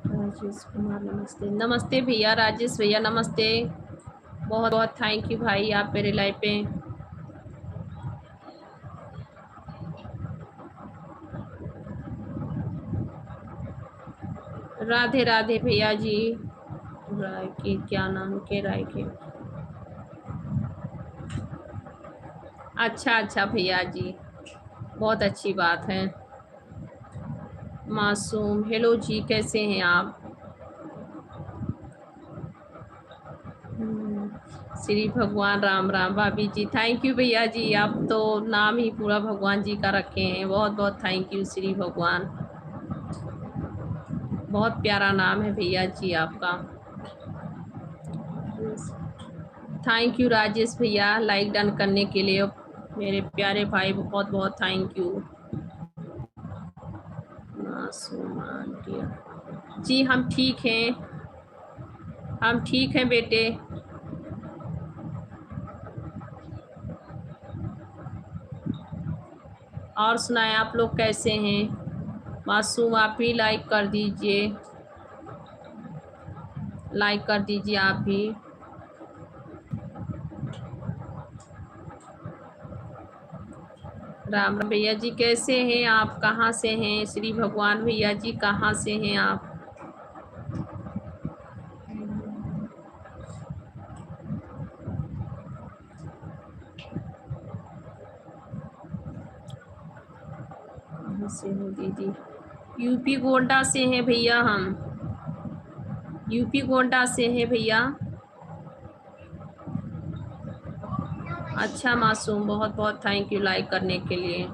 राजेश कुमार नमस्ते। नमस्ते भैया राजेश भैया, नमस्ते, बहुत बहुत थैंक यू भाई आप मेरे लाइव पे। राधे राधे भैया जी। राय के क्या नाम के? राय के, अच्छा अच्छा भैया जी, बहुत अच्छी बात है। मासूम हेलो जी, कैसे हैं आप? श्री भगवान राम राम भाभी जी, थैंक यू भैया जी, आप तो नाम ही पूरा भगवान जी का रखे हैं, बहुत बहुत थैंक यू श्री भगवान, बहुत प्यारा नाम है भैया जी आपका। थैंक यू राजेश भैया लाइक डन करने के लिए, मेरे प्यारे भाई बहुत बहुत थैंक यू। जी हम ठीक हैं, हम ठीक हैं बेटे। और सुनाएं आप लोग कैसे हैं? मासूम आप भी लाइक कर दीजिए, लाइक कर दीजिए आप भी। राम राम भैया जी, कैसे हैं आप? कहाँ से हैं? श्री भगवान भैया जी कहाँ से हैं आप? कहाँ से हो दीदी? यूपी गोंडा से हैं भैया हम, यूपी गोंडा से हैं भैया। अच्छा मासूम, बहुत बहुत थैंक यू लाइक करने के लिए।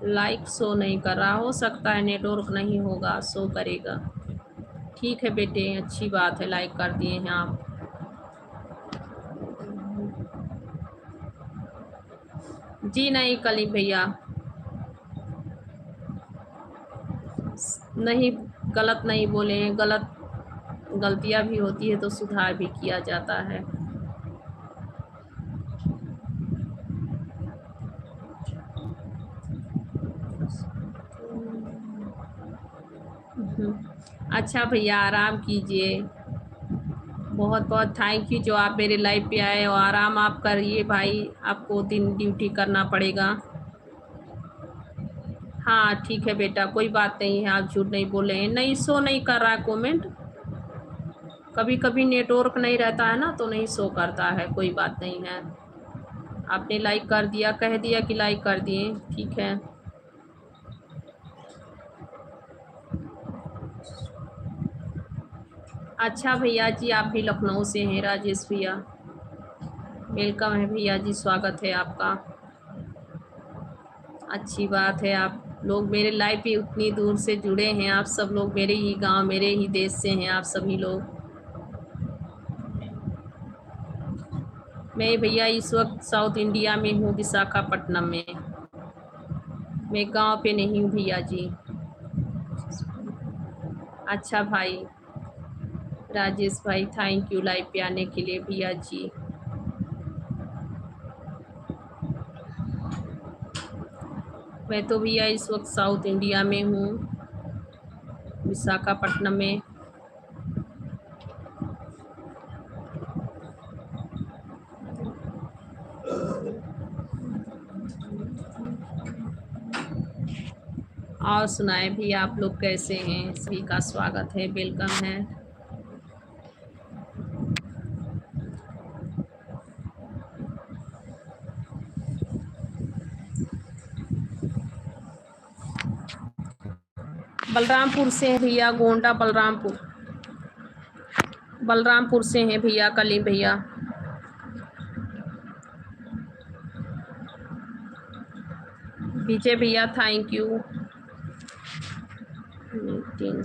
लाइक शो नहीं कर रहा, हो सकता है नेटवर्क नहीं होगा, शो करेगा। ठीक है बेटे, अच्छी बात है, लाइक कर दिए हैं आप। जी नहीं कली भैया, नहीं गलत नहीं बोले हैं, गलतियाँ भी होती है तो सुधार भी किया जाता है। अच्छा भैया आराम कीजिए, बहुत बहुत थैंक यू जो आप मेरे लाइव पे आए, और आराम आप करिए भाई, आपको दिन ड्यूटी करना पड़ेगा। हाँ ठीक है बेटा, कोई बात नहीं है, आप झूठ नहीं बोल रहे हैं। नहीं शो नहीं कर रहा है कमेंट, कभी कभी नेटवर्क नहीं रहता है ना तो नहीं शो करता है, कोई बात नहीं है। आपने लाइक कर दिया, कह दिया कि लाइक कर दिए, ठीक है। अच्छा भैया जी, आप भी लखनऊ से हैं राजेश भैया। वेलकम है भैया जी, स्वागत है आपका। अच्छी बात है, आप लोग मेरे लाइव पे उतनी दूर से जुड़े हैं। आप सब लोग मेरे ही गांव, मेरे ही देश से हैं आप सभी लोग। मैं भैया इस वक्त साउथ इंडिया में हूँ, विशाखापट्टनम में। मैं गांव पे नहीं हूँ भैया जी। अच्छा भाई राजेश भाई, थैंक यू लाइव पे आने के लिए भैया जी। मैं तो भैया इस वक्त साउथ इंडिया में हूँ, विशाखापट्टनम में। और सुनाए भैया, आप लोग कैसे हैं? सभी का स्वागत है, वेलकम है। बलरामपुर से हैं भैया, गोंडा बलरामपुर। बलरामपुर से हैं भैया कलीम भैया। विजय भैया थैंक यू। नितिन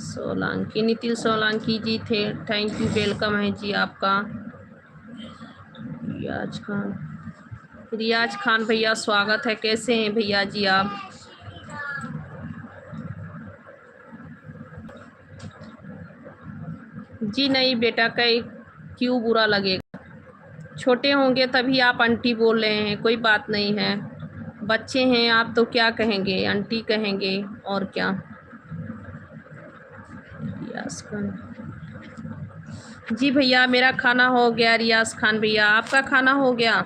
सोलंकी जी थे, थैंक यू, वेलकम है जी आपका। रियाज खान भैया स्वागत है। कैसे हैं भैया जी आप? जी नहीं बेटा, कहीं क्यों बुरा लगेगा? छोटे होंगे तभी आप आंटी बोल रहे हैं, कोई बात नहीं है। बच्चे हैं आप तो क्या कहेंगे, आंटी कहेंगे और क्या। रियाज खान जी भैया, मेरा खाना हो गया। रियाज खान भैया, आपका खाना हो गया?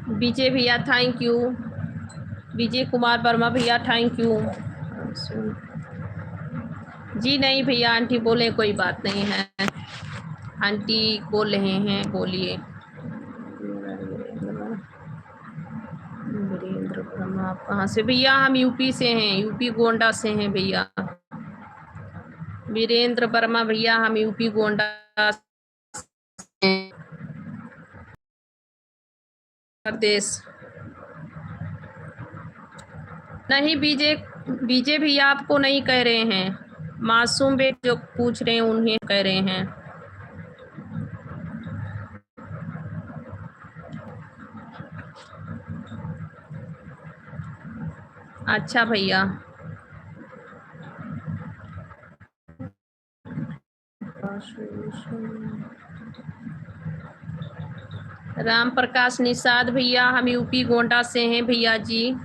विजय भैया थैंक यू। विजय कुमार वर्मा भैया थैंक यू। जी नहीं भैया, आंटी बोले कोई बात नहीं है। आंटी बोल रहे हैं, बोलिए। वीरेंद्र वर्मा, आप कहाँ से भैया? हम यूपी से हैं, यूपी गोंडा से हैं भैया। वीरेंद्र वर्मा भैया, हम यूपी गोंडा प्रदेश। नहीं विजय, विजय भैया आपको नहीं कह रहे हैं, मासूम बेट जो पूछ रहे हैं उन्हें कह रहे हैं। अच्छा भैया। राम प्रकाश निषाद भैया, हम यूपी गोंडा से हैं भैया जी।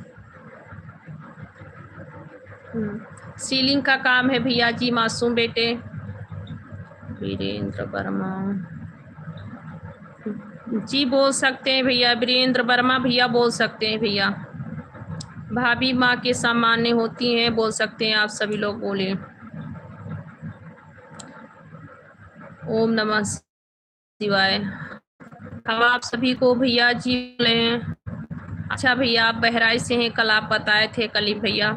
सीलिंग का काम है भैया जी, मासूम बेटे। वीरेंद्र वर्मा जी बोल सकते हैं भैया, वीरेंद्र वर्मा भैया बोल सकते हैं भैया। भाभी माँ के सामान्य होती हैं, बोल सकते हैं आप सभी लोग, बोले। ओम नमः शिवाय। हम आप सभी को भैया जी बोले हैं। अच्छा भैया, आप बहराइच से हैं, कल आप बताए थे कलीम भैया।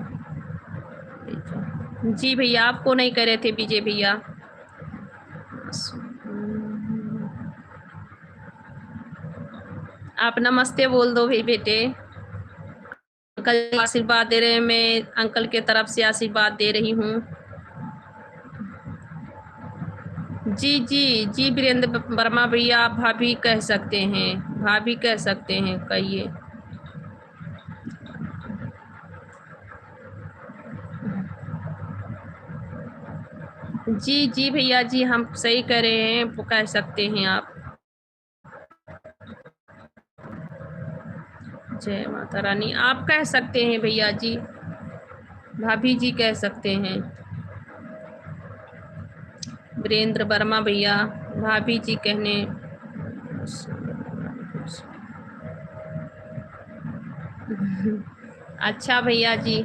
जी भैया, आपको नहीं कह रहे थे विजय भैया। आप नमस्ते बोल दो भाई बेटे। अंकल आशीर्वाद दे रहे हैं, मैं अंकल के तरफ से आशीर्वाद दे रही हूँ। जी जी जी वीरेंद्र वर्मा भैया, आप भाभी कह सकते हैं, भाभी कह सकते हैं, कहिए। जी जी भैया जी, हम सही कह रहे हैं, वो कह सकते हैं आप। जय माता रानी, आप कह सकते हैं भैया जी, भाभी जी कह सकते हैं। वीरेंद्र वर्मा भैया, भाभी जी कहने। अच्छा भैया जी,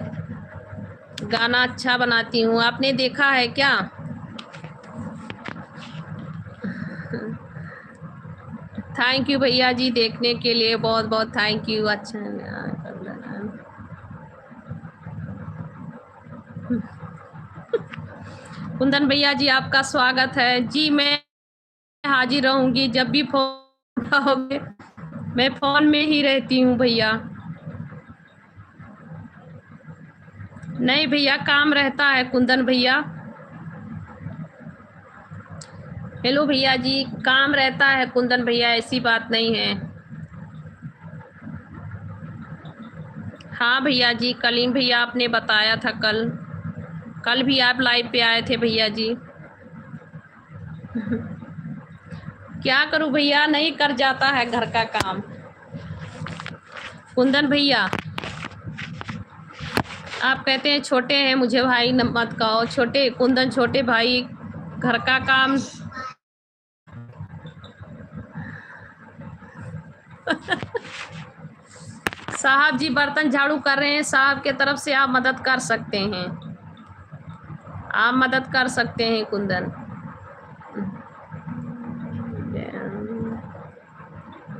गाना अच्छा बनाती हूँ, आपने देखा है क्या? थैंक यू भैया जी, देखने के लिए बहुत बहुत थैंक यू। अच्छा कुंदन भैया जी आपका स्वागत है जी। मैं हाजिर रहूंगी जब भी फोन उठाओगे। मैं फोन में ही रहती हूँ भैया। नहीं भैया, काम रहता है कुंदन भैया। हेलो भैया जी, काम रहता है कुंदन भैया, ऐसी बात नहीं है। हाँ भैया जी, कलीम भैया आपने बताया था कल भी आप लाइव पे आए थे भैया जी। क्या करूं भैया, नहीं कर जाता है घर का काम। कुंदन भैया आप कहते हैं छोटे हैं, मुझे भाई मत कहो छोटे। कुंदन छोटे भाई, घर का काम साहब जी बर्तन झाड़ू कर रहे हैं, साहब के तरफ से आप मदद कर सकते हैं। आप मदद कर सकते हैं कुंदन।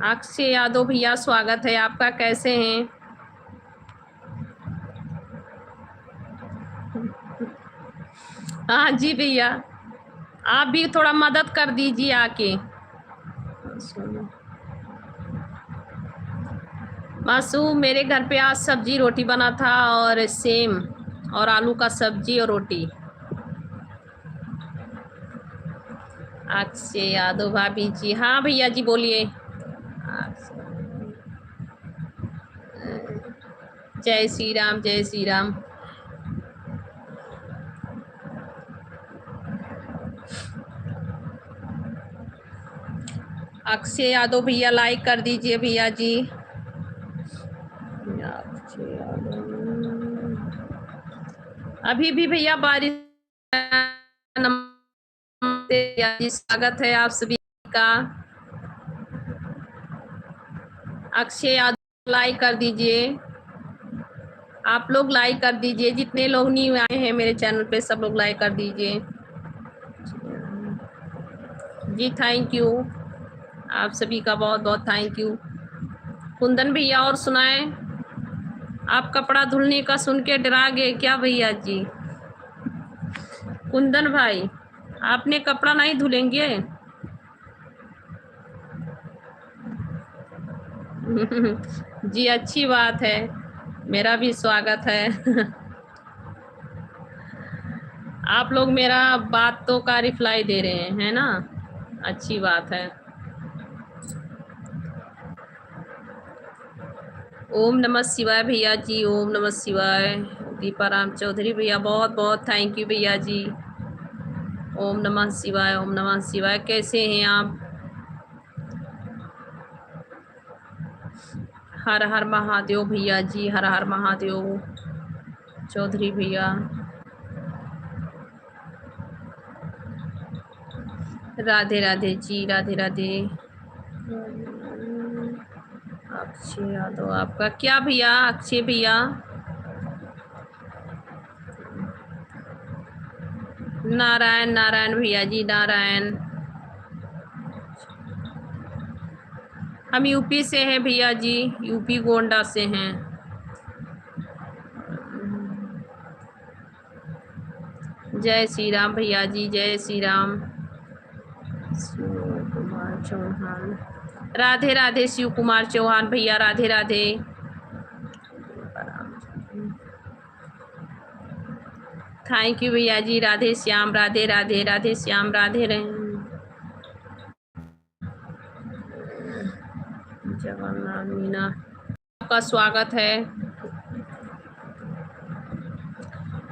अक्षय यादव भैया स्वागत है आपका, कैसे हैं? हाँ जी भैया, आप भी थोड़ा मदद कर दीजिए आके। मासूम, मेरे घर पे आज सब्जी रोटी बना था और सेम और आलू का सब्जी और रोटी। अक्षय यादव भाभी जी, हाँ भैया जी बोलिए। जय श्री राम, जय श्री राम। अक्षय यादव भैया लाइक कर दीजिए भैया जी। अभी भी भैया बारिश। जी स्वागत है आप सभी का। अक्षय यादव लाइक कर दीजिए, आप लोग लाइक कर दीजिए। जितने लोग न्यू आए हैं मेरे चैनल पे सब लोग लाइक कर दीजिए जी। थैंक यू, आप सभी का बहुत बहुत थैंक यू। कुंदन भैया और सुनाए, आप कपड़ा धुलने का सुन के डरा गए क्या भैया जी? कुंदन भाई आपने कपड़ा नहीं धुलेंगे? जी अच्छी बात है, मेरा भी स्वागत है। आप लोग मेरा बात तो का रिप्लाई दे रहे हैं, है ना? अच्छी बात है। ओम नमः शिवाय भैया जी, ओम नमः शिवाय। दीपाराम चौधरी भैया बहुत बहुत थैंक यू भैया जी। ओम नमः शिवाय, ओम नमः शिवाय। कैसे हैं आप? हर हर महादेव भैया जी, हर हर महादेव। चौधरी भैया राधे राधे जी, राधे राधे। अक्षय यादव आपका क्या भैया? अक्षय भैया नारायण, नारायण भैया जी, नारायण। हम यूपी से हैं भैया जी, यूपी गोंडा से हैं। जय श्री राम भैया जी, जय श्री राम। शिव कुमार चौहान, राधे राधे शिव कुमार चौहान भैया, राधे राधे। थैंक यू भैया जी, राधे श्याम, राधे राधे, राधे श्याम, राधे रहे। जगन्नाथ मीना आपका स्वागत है।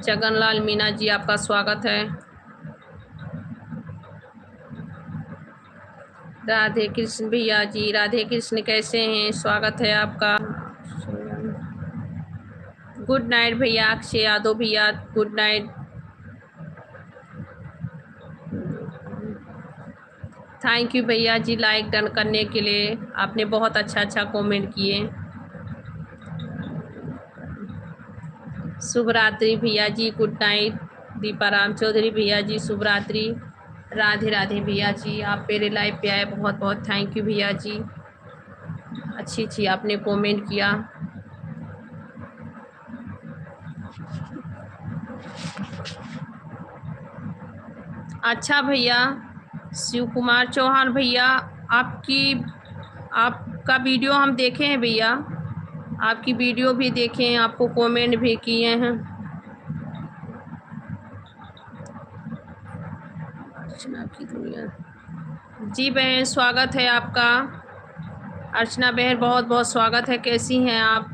जगनलाल मीना जी आपका स्वागत है। राधे कृष्ण भैया जी, राधे कृष्ण, कैसे हैं? स्वागत है आपका। गुड नाइट भैया अक्षय यादव भैया, गुड नाइट। थैंक यू भैया जी लाइक डन करने के लिए, आपने बहुत अच्छा अच्छा कमेंट किए। शुभ रात्रि भैया जी, गुड नाइट। दीपाराम चौधरी भैया जी शुभ रात्रि। राधे राधे भैया जी, आप मेरे लाइव पे आए, बहुत बहुत थैंक यू भैया जी। अच्छी अच्छी आपने कमेंट किया। अच्छा भैया, शिव कुमार चौहान भैया, आपका वीडियो हम देखे हैं भैया, आपकी वीडियो भी देखे हैं, आपको कमेंट भी किए हैं। अर्चना की दुनिया जी बहन, स्वागत है आपका। अर्चना बहन, बहुत बहुत स्वागत है। कैसी हैं आप?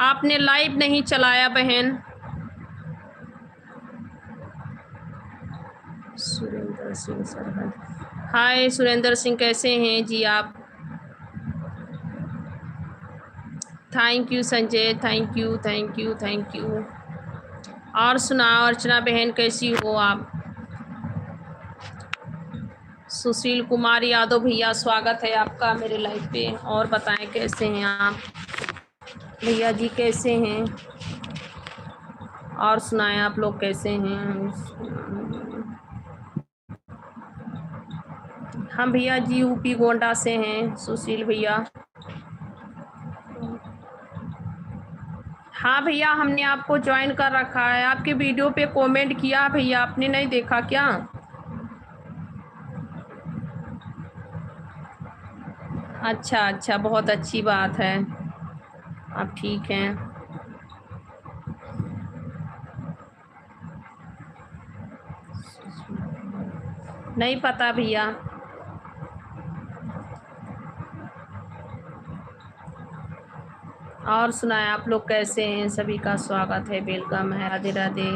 आपने लाइव नहीं चलाया बहन। सुरेंद्र सिंह सरहद, हाय सुरेंद्र सिंह, कैसे हैं जी आप? Thank you Sanjay, thank you thank you thank you. और सुनाओ अर्चना बहन, कैसी हो आप? सुशील कुमार यादव भैया, स्वागत है आपका मेरे लाइव पे। और बताएं कैसे हैं आप भैया जी, कैसे हैं? और सुनाएं आप लोग कैसे हैं? हम भैया जी यूपी गोंडा से हैं, सुशील भैया। हाँ भैया, हमने आपको ज्वाइन कर रखा है। आपके वीडियो पे कमेंट किया भैया, आपने नहीं देखा क्या? अच्छा अच्छा, बहुत अच्छी बात है, आप ठीक हैं। नहीं पता भैया। और सुनाए आप लोग कैसे हैं? सभी का स्वागत है, वेलकम है, राधे राधे।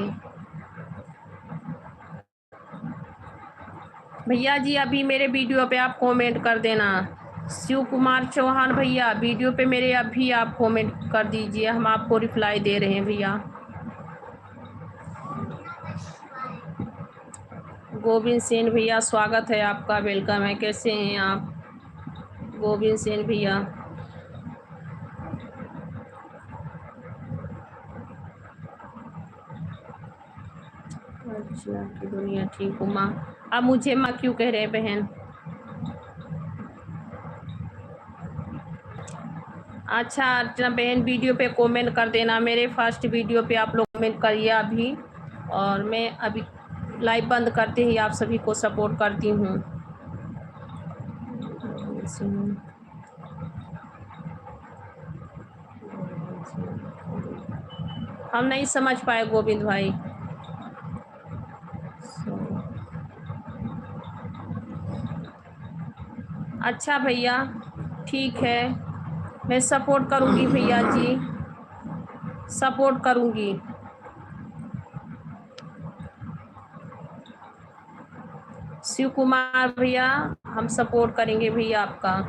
भैया जी अभी मेरे वीडियो पे आप कमेंट कर देना। शिव कुमार चौहान भैया, वीडियो पे मेरे अभी आप कमेंट कर दीजिए, हम आपको रिप्लाई दे रहे हैं भैया। गोविंद सेन भैया, स्वागत है आपका, वेलकम है। कैसे हैं आप गोविंद सेन भैया? अच्छा की दुनिया ठीक हूँ माँ। अब मुझे माँ क्यों कह रहे हैं बहन? अच्छा अर्चना बहन, वीडियो पे कमेंट कर देना। मेरे फर्स्ट वीडियो पे आप लोग कमेंट करिए अभी, और मैं अभी लाइव बंद करते ही आप सभी को सपोर्ट करती हूँ। हम नहीं समझ पाए गोविंद भाई। अच्छा भैया, ठीक है, मैं सपोर्ट करूँगी भैया जी, सपोर्ट करूँगी। शिव कुमार भैया, हम सपोर्ट करेंगे भैया आपका।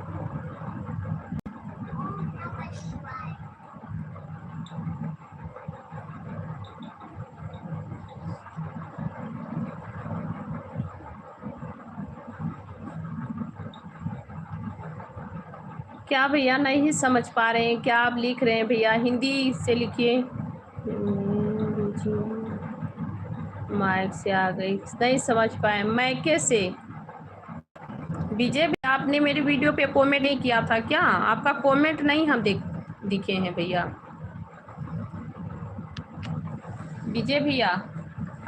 क्या भैया नहीं समझ पा रहे हैं? क्या आप लिख रहे हैं भैया? हिंदी से लिखिए। माइक से आ गई, नहीं समझ पाए। मैं कैसे? विजय भैया, आपने मेरी वीडियो पे कमेंट नहीं किया था क्या? आपका कमेंट नहीं हम दिखे हैं भैया। विजय भैया,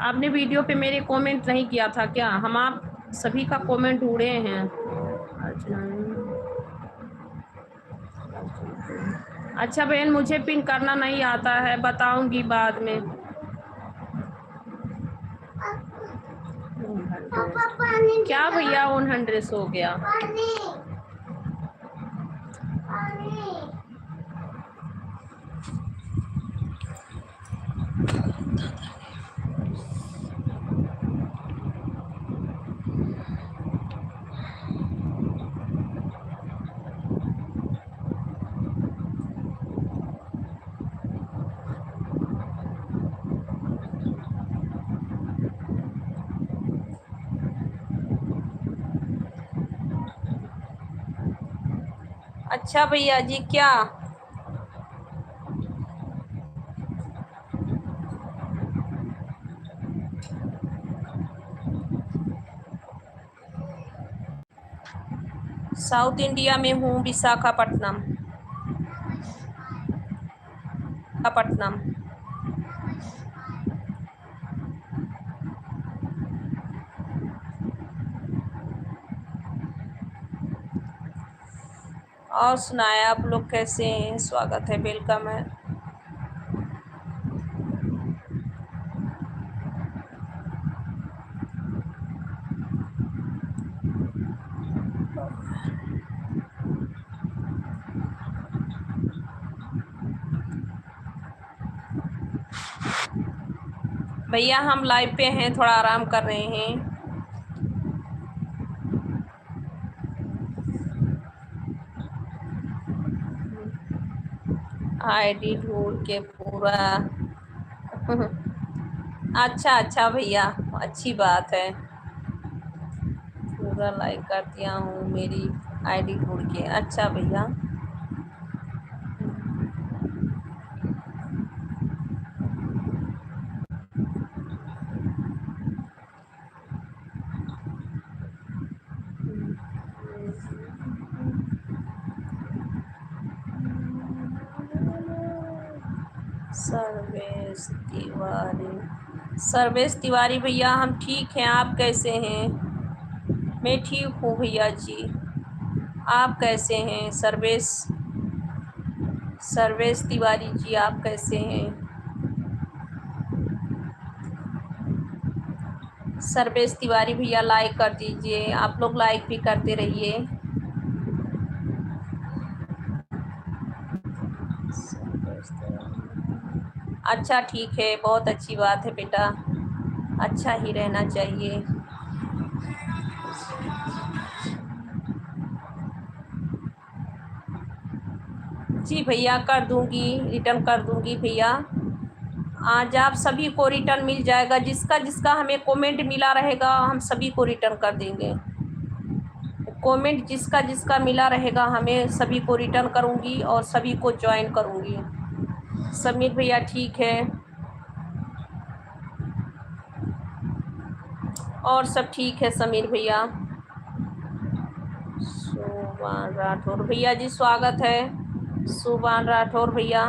आपने वीडियो पे मेरे कमेंट नहीं किया था क्या? हम आप सभी का कमेंट ढूंढे हैं। अच्छा बहन, मुझे पिन करना नहीं आता है, बताऊंगी बाद में। क्या भैया 100 हो गया? अच्छा भैया जी, क्या? साउथ इंडिया में हूँ, विशाखापट्टनम। और सुनाए आप लोग कैसे हैं? स्वागत है, वेलकम है। भैया हम लाइव पे हैं, थोड़ा आराम कर रहे हैं। आईडी ढूंढ के पूरा अच्छा अच्छा भैया, अच्छी बात है। पूरा लाइक कर दिया हूँ मेरी आईडी ढूंढ के। अच्छा भैया, सर्वेश तिवारी। सर्वेश तिवारी भैया, हम ठीक हैं, आप कैसे हैं? मैं ठीक हूँ भैया जी, आप कैसे हैं? सर्वेश तिवारी जी, आप कैसे हैं? सर्वेश तिवारी भैया लाइक कर दीजिए, आप लोग लाइक भी करते रहिए। अच्छा ठीक है, बहुत अच्छी बात है बेटा, अच्छा ही रहना चाहिए। जी भैया, कर दूंगी, रिटर्न कर दूंगी भैया। आज आप सभी को रिटर्न मिल जाएगा, जिसका जिसका हमें कमेंट मिला रहेगा हम सभी को रिटर्न कर देंगे। कमेंट जिसका जिसका मिला रहेगा हमें सभी को रिटर्न करूंगी और सभी को ज्वाइन करूंगी। समीर भैया ठीक है, और सब ठीक है समीर भैया। सुभान राठौर भैया जी, स्वागत है। सुभान राठौर भैया,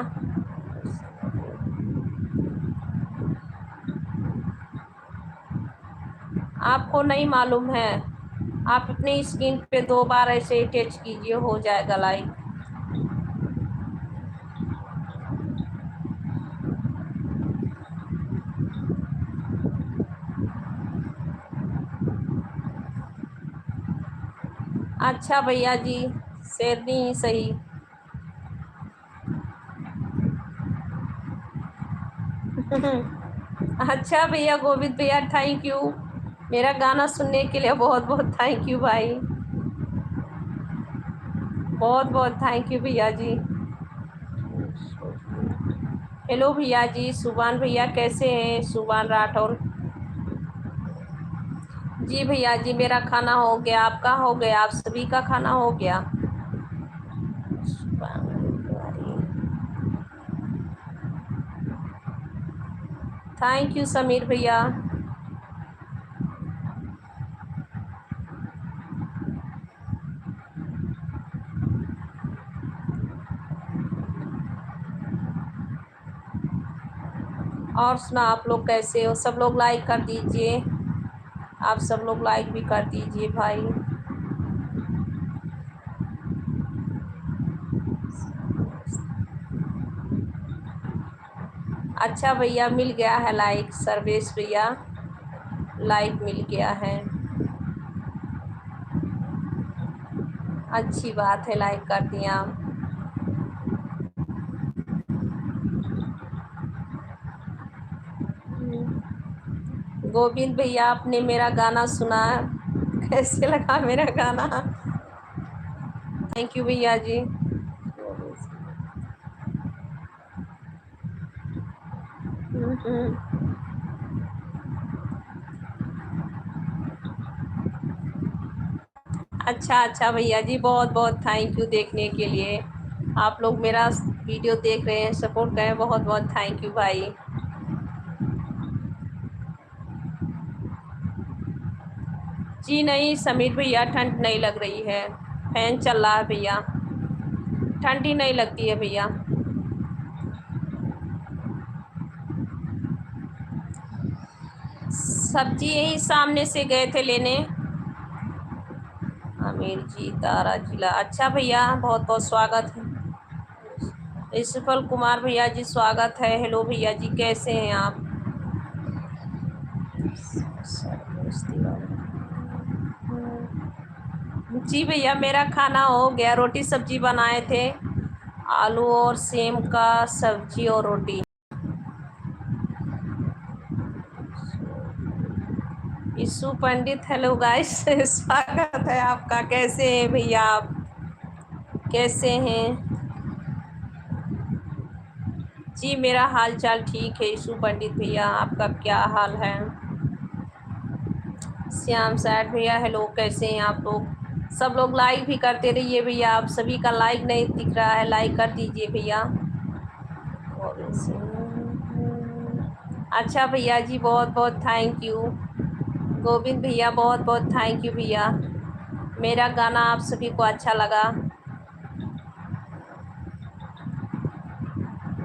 आपको नहीं मालूम है? आप अपने स्क्रीन पे 2 बार ऐसे टच कीजिए, हो जाएगा लाइक। अच्छा भैया जी, शेरनी ही सही। अच्छा भैया गोविंद भैया, थैंक यू, मेरा गाना सुनने के लिए बहुत बहुत थैंक यू भाई, बहुत बहुत थैंक यू भैया जी। हेलो भैया जी, सुभान भैया कैसे हैं? सुभान राठौर जी। भैया जी मेरा खाना हो गया, आपका हो गया? आप सभी का खाना हो गया? थैंक यू समीर भैया। और सुना, आप लोग कैसे हो? सब लोग लाइक कर दीजिए, आप सब लोग लाइक भी कर दीजिए भाई। अच्छा भैया, मिल गया है लाइक, सर्वेश भैया लाइक मिल गया है, अच्छी बात है, लाइक कर दिया। गोविंद भैया, आपने मेरा गाना सुना, कैसे लगा मेरा गाना? थैंक यू भैया जी। अच्छा अच्छा भैया जी, बहुत बहुत थैंक यू देखने के लिए। आप लोग मेरा वीडियो देख रहे हैं, सपोर्ट करें, बहुत बहुत थैंक यू भाई। जी नहीं समीर भैया, ठंड नहीं लग रही है, फैन चल रहा है भैया, ठंड ही नहीं लगती है भैया। सब्जी यही सामने से गए थे लेने, आमिर जी तारा जिला। अच्छा भैया, बहुत बहुत स्वागत है। रिशफल कुमार भैया जी स्वागत है। हेलो भैया जी, कैसे हैं आप? जी भैया, मेरा खाना हो गया। रोटी सब्जी बनाए थे, आलू और सेम का सब्जी और रोटी। ईशु पंडित, हेलो गाइस स्वागत है आपका। कैसे हैं भैया आप? कैसे हैं जी? मेरा हाल चाल ठीक है ईशु पंडित भैया, आपका क्या हाल है? श्याम सैट भैया हेलो, कैसे हैं आप लोग? सब लोग लाइक भी करते रहिए भैया, आप सभी का लाइक नहीं दिख रहा है, लाइक कर दीजिए भैया। अच्छा भैया जी, बहुत बहुत थैंक यू। गोविंद भैया बहुत बहुत थैंक यू भैया, मेरा गाना आप सभी को अच्छा लगा,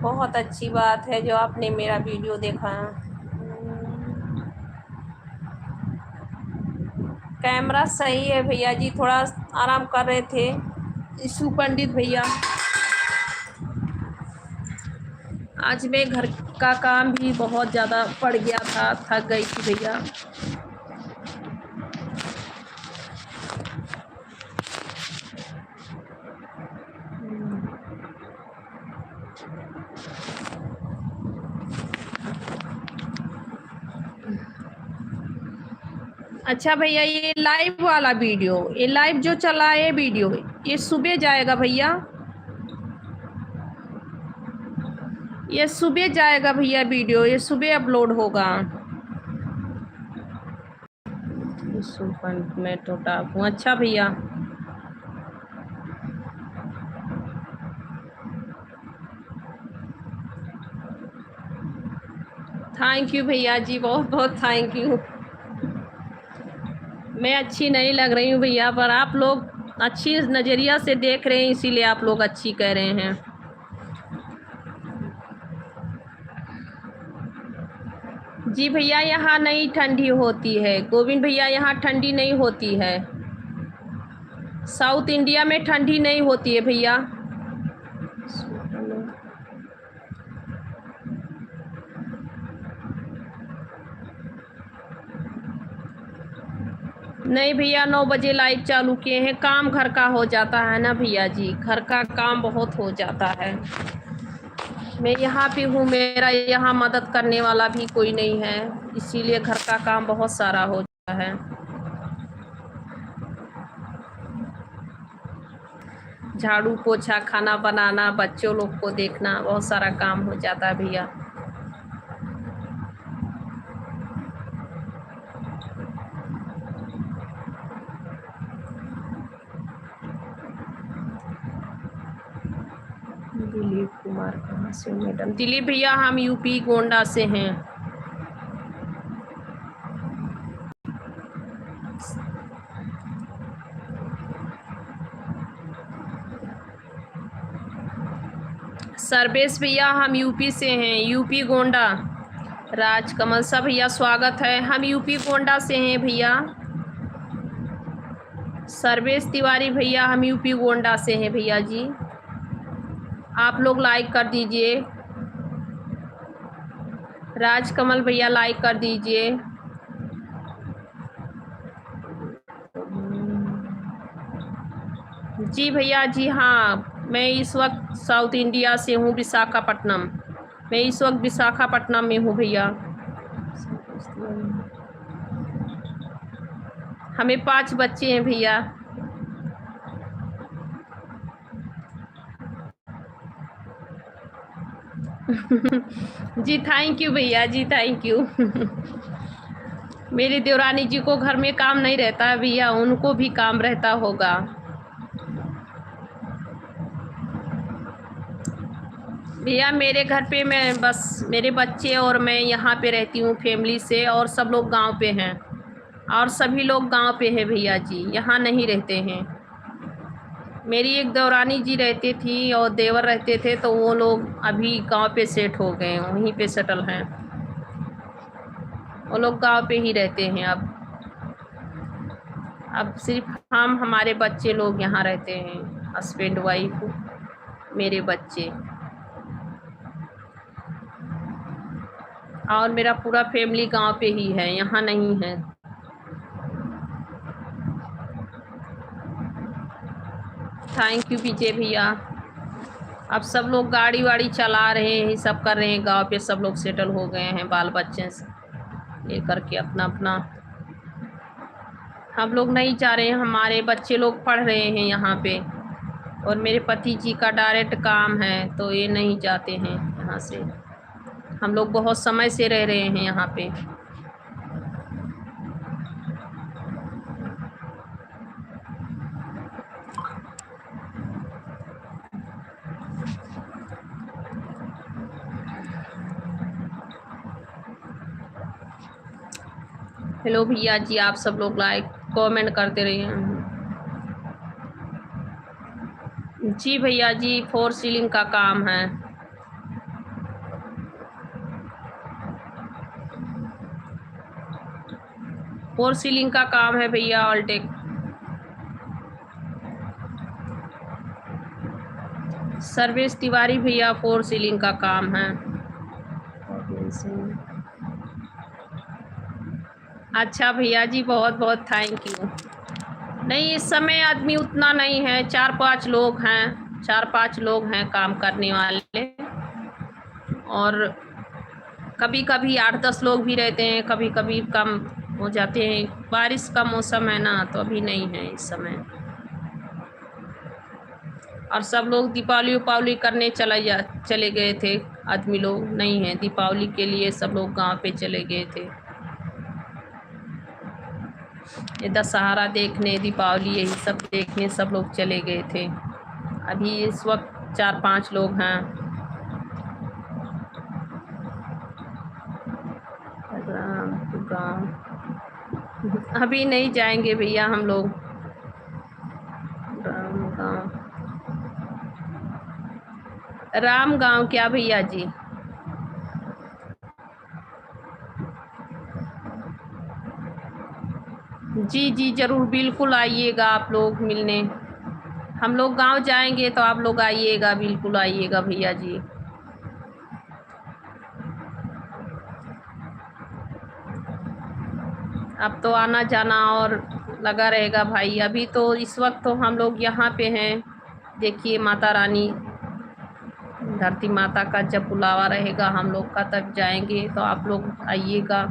बहुत अच्छी बात है जो आपने मेरा वीडियो देखा। कैमरा सही है भैया जी, थोड़ा आराम कर रहे थे ईशु पंडित भैया। आज मैं घर का काम भी बहुत ज़्यादा पड़ गया था, थक गई थी भैया। अच्छा भैया, ये लाइव वाला वीडियो, ये लाइव जो चला है वीडियो, ये सुबह जाएगा भैया, ये सुबह जाएगा भैया वीडियो, ये सुबह अपलोड होगा। मैं टोटा हूँ। अच्छा भैया, थैंक यू भैया जी, बहुत बहुत थैंक यू। मैं अच्छी नहीं लग रही हूँ भैया, पर आप लोग अच्छी नज़रिया से देख रहे हैं, इसीलिए आप लोग अच्छी कह रहे हैं। जी भैया, यहाँ नहीं ठंडी होती है गोविंद भैया, यहाँ ठंडी नहीं होती है। साउथ इंडिया में ठंडी नहीं होती है भैया। नहीं भैया, 9 बजे लाइव चालू किए हैं, काम घर का हो जाता है ना भैया जी, घर का काम बहुत हो जाता है। मैं यहाँ पे हूँ, मेरा यहाँ मदद करने वाला भी कोई नहीं है, इसीलिए घर का काम बहुत सारा हो जाता है। झाड़ू पोछा, खाना बनाना, बच्चों लोग को देखना, बहुत सारा काम हो जाता है भैया। दिलीप कुमार कहाँ से मैडम? दिलीप भैया, हम यूपी गोंडा से हैं। सर्वेश भैया, हम यूपी से हैं, यूपी गोंडा। राजकमल सा भैया स्वागत है, हम यूपी गोंडा से हैं भैया। सर्वेश तिवारी भैया, हम यूपी गोंडा से हैं भैया जी, आप लोग लाइक कर दीजिए। राजकमल भैया लाइक कर दीजिए। जी भैया जी, हाँ मैं इस वक्त साउथ इंडिया से हूँ, विशाखापट्टनम। मैं इस वक्त विशाखापट्टनम में हूँ भैया। हमें 5 बच्चे हैं भैया। जी थैंक यू भैया जी, थैंक यू। मेरी देवरानी जी को घर में काम नहीं रहता है भैया, उनको भी काम रहता होगा। भैया मेरे घर पे मैं बस मेरे बच्चे और मैं यहाँ पे रहती हूँ फैमिली से, और सब लोग गांव पे हैं, और सभी लोग गांव पे हैं भैया जी, यहाँ नहीं रहते हैं। मेरी एक देवरानी जी रहती थी और देवर रहते थे, तो वो लोग अभी गांव पे सेट हो गए, वहीं पे सेटल हैं, वो लोग गांव पे ही रहते हैं अब। अब सिर्फ हम हमारे बच्चे लोग यहाँ रहते हैं, हस्बैंड वाइफ, मेरे बच्चे, और मेरा पूरा फैमिली गांव पे ही है, यहाँ नहीं है। थैंक यू विजय भैया। अब सब लोग गाड़ी वाड़ी चला रहे हैं, सब कर रहे हैं, गांव पे सब लोग सेटल हो गए हैं, बाल बच्चे से लेकर के अपना अपना। हम लोग नहीं जा रहे हैं, हमारे बच्चे लोग पढ़ रहे हैं यहाँ पे, और मेरे पति जी का डायरेक्ट काम है, तो ये नहीं जाते हैं यहाँ से। हम लोग बहुत समय से रह रहे हैं यहाँ पे। हेलो भैया जी, आप सब लोग लाइक कमेंट करते रहिए। जी भैया जी, 4 सीलिंग का काम है। फोर सीलिंग का काम है भैया, ऑलटेक। सर्वेश तिवारी भैया, 4 सीलिंग का काम है। अच्छा भैया जी, बहुत बहुत थैंक यू। नहीं, इस समय आदमी उतना नहीं है, 4-5 लोग हैं, 4-5 लोग हैं काम करने वाले, और कभी कभी 8-10 लोग भी रहते हैं, कभी कभी कम हो जाते हैं। बारिश का मौसम है ना, तो अभी नहीं है इस समय। और सब लोग दीपावली उपावली करने चले गए थे, आदमी लोग नहीं है, दीपावली के लिए सब लोग गांव पे चले गए थे, ये दशहरा देखने, दीपावली, यही सब देखने सब लोग चले गए थे। अभी इस वक्त 4-5 लोग हैं। गाँव अभी नहीं जाएंगे भैया हम लोग। राम गांव क्या भैया जी? जी जी जरूर, बिल्कुल आइएगा आप लोग मिलने। हम लोग गांव जाएंगे तो आप लोग आइएगा, बिल्कुल आइएगा भैया जी। अब तो आना जाना और लगा रहेगा भाई। अभी तो इस वक्त तो हम लोग यहाँ पे हैं। देखिए माता रानी, धरती माता का जब बुलावा रहेगा हम लोग का तब जाएंगे, तो आप लोग आइएगा।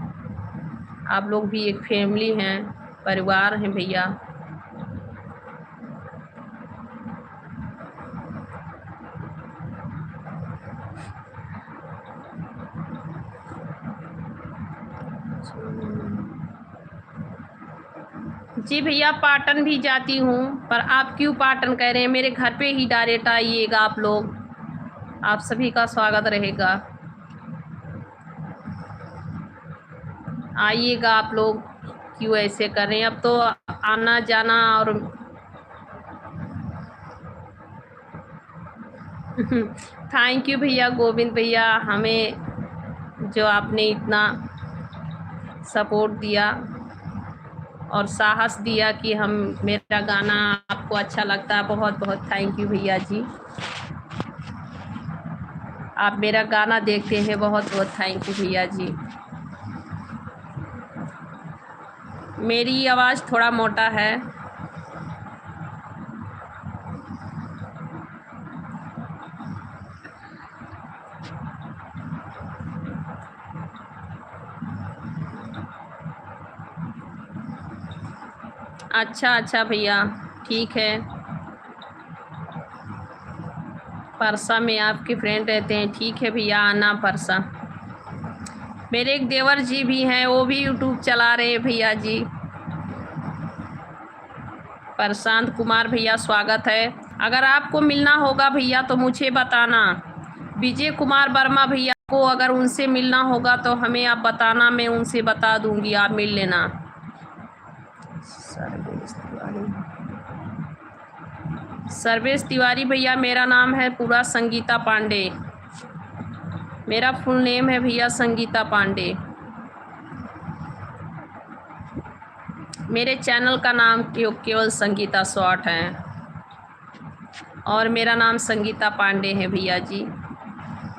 आप लोग भी एक फैमिली हैं, परिवार हैं भैया। जी भैया, पाटन भी जाती हूँ, पर आप क्यों पाटन कह रहे हैं? मेरे घर पे ही डायरेक्ट आइएगा आप लोग, आप सभी का स्वागत रहेगा। आइएगा आप लोग, क्यों ऐसे कर रहे हैं? अब तो आना जाना और थैंक यू भैया गोविंद भैया, हमें जो आपने इतना सपोर्ट दिया और साहस दिया कि हम, मेरा गाना आपको अच्छा लगता है, बहुत बहुत थैंक यू भैया जी। आप मेरा गाना देखते हैं, बहुत बहुत थैंक यू भैया जी। मेरी आवाज़ थोड़ा मोटा है। अच्छा अच्छा भैया, ठीक है। परसा में आपके फ्रेंड रहते हैं, ठीक है भैया, आना परसा। मेरे एक देवर जी भी हैं, वो भी यूट्यूब चला रहे हैं भैया जी। प्रशांत कुमार भैया, स्वागत है। अगर आपको मिलना होगा भैया तो मुझे बताना। विजय कुमार वर्मा भैया को अगर उनसे मिलना होगा तो हमें आप बताना, मैं उनसे बता दूंगी, आप मिल लेना। सर्वेश तिवारी भैया, मेरा नाम है पूरा संगीता पांडे, मेरा फुल नेम है भैया संगीता पांडे। मेरे चैनल का नाम केवल संगीता शॉर्ट है और मेरा नाम संगीता पांडे है भैया जी।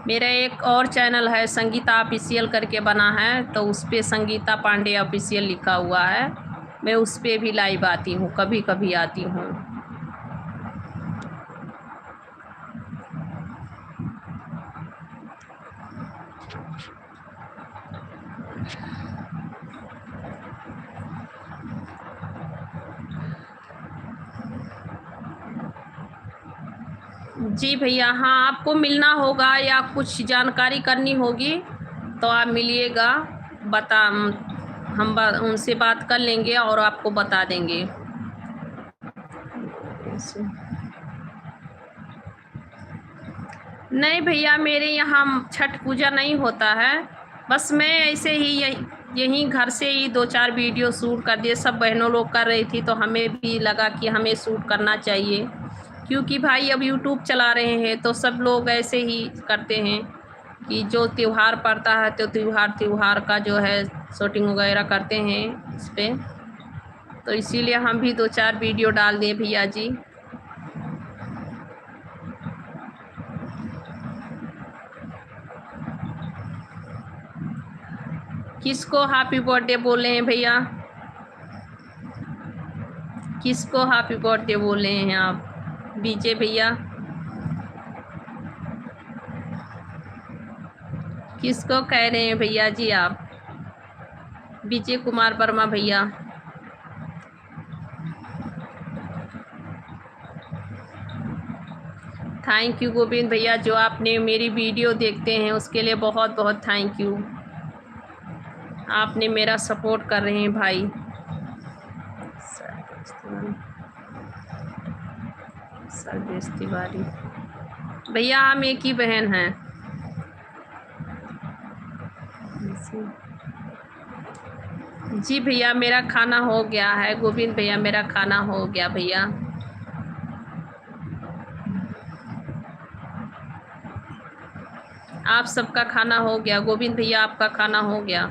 मेरा एक और चैनल है संगीता ऑफिशियल करके बना है, तो उस पर संगीता पांडे ऑफिशियल लिखा हुआ है। मैं उस पर भी लाइव आती हूँ, कभी कभी आती हूँ। जी भैया, हाँ, आपको मिलना होगा या कुछ जानकारी करनी होगी तो आप मिलिएगा, हम उनसे बात कर लेंगे और आपको बता देंगे। नहीं भैया, मेरे यहाँ छठ पूजा नहीं होता है। बस मैं ऐसे ही यहीं घर से ही 2-4 वीडियो शूट कर दिए। सब बहनों लोग कर रही थी तो हमें भी लगा कि हमें शूट करना चाहिए, क्योंकि भाई अब यूट्यूब चला रहे हैं तो सब लोग ऐसे ही करते हैं कि जो त्यौहार पड़ता है तो त्यौहार का जो है शूटिंग वगैरह करते हैं इस पर। तो इसीलिए हम भी 2-4 वीडियो डाल दिए भैया जी। किसको हैप्पी बर्थडे बोले हैं भैया? किसको हैप्पी बर्थडे बोले हैं आप? विजय भैया? किसको कह रहे हैं भैया जी आप? विजय कुमार वर्मा भैया? थैंक यू गोविंद भैया, जो आपने मेरी वीडियो देखते हैं उसके लिए बहुत बहुत थैंक यू। आपने मेरा सपोर्ट कर रहे हैं भाई। सर्वेश तिवारी भैया, हम एक ही बहन हैं। जी भैया, मेरा खाना हो गया है। गोविंद भैया, मेरा खाना हो गया भैया। आप सबका खाना हो गया। गोविंद भैया, आपका खाना हो गया?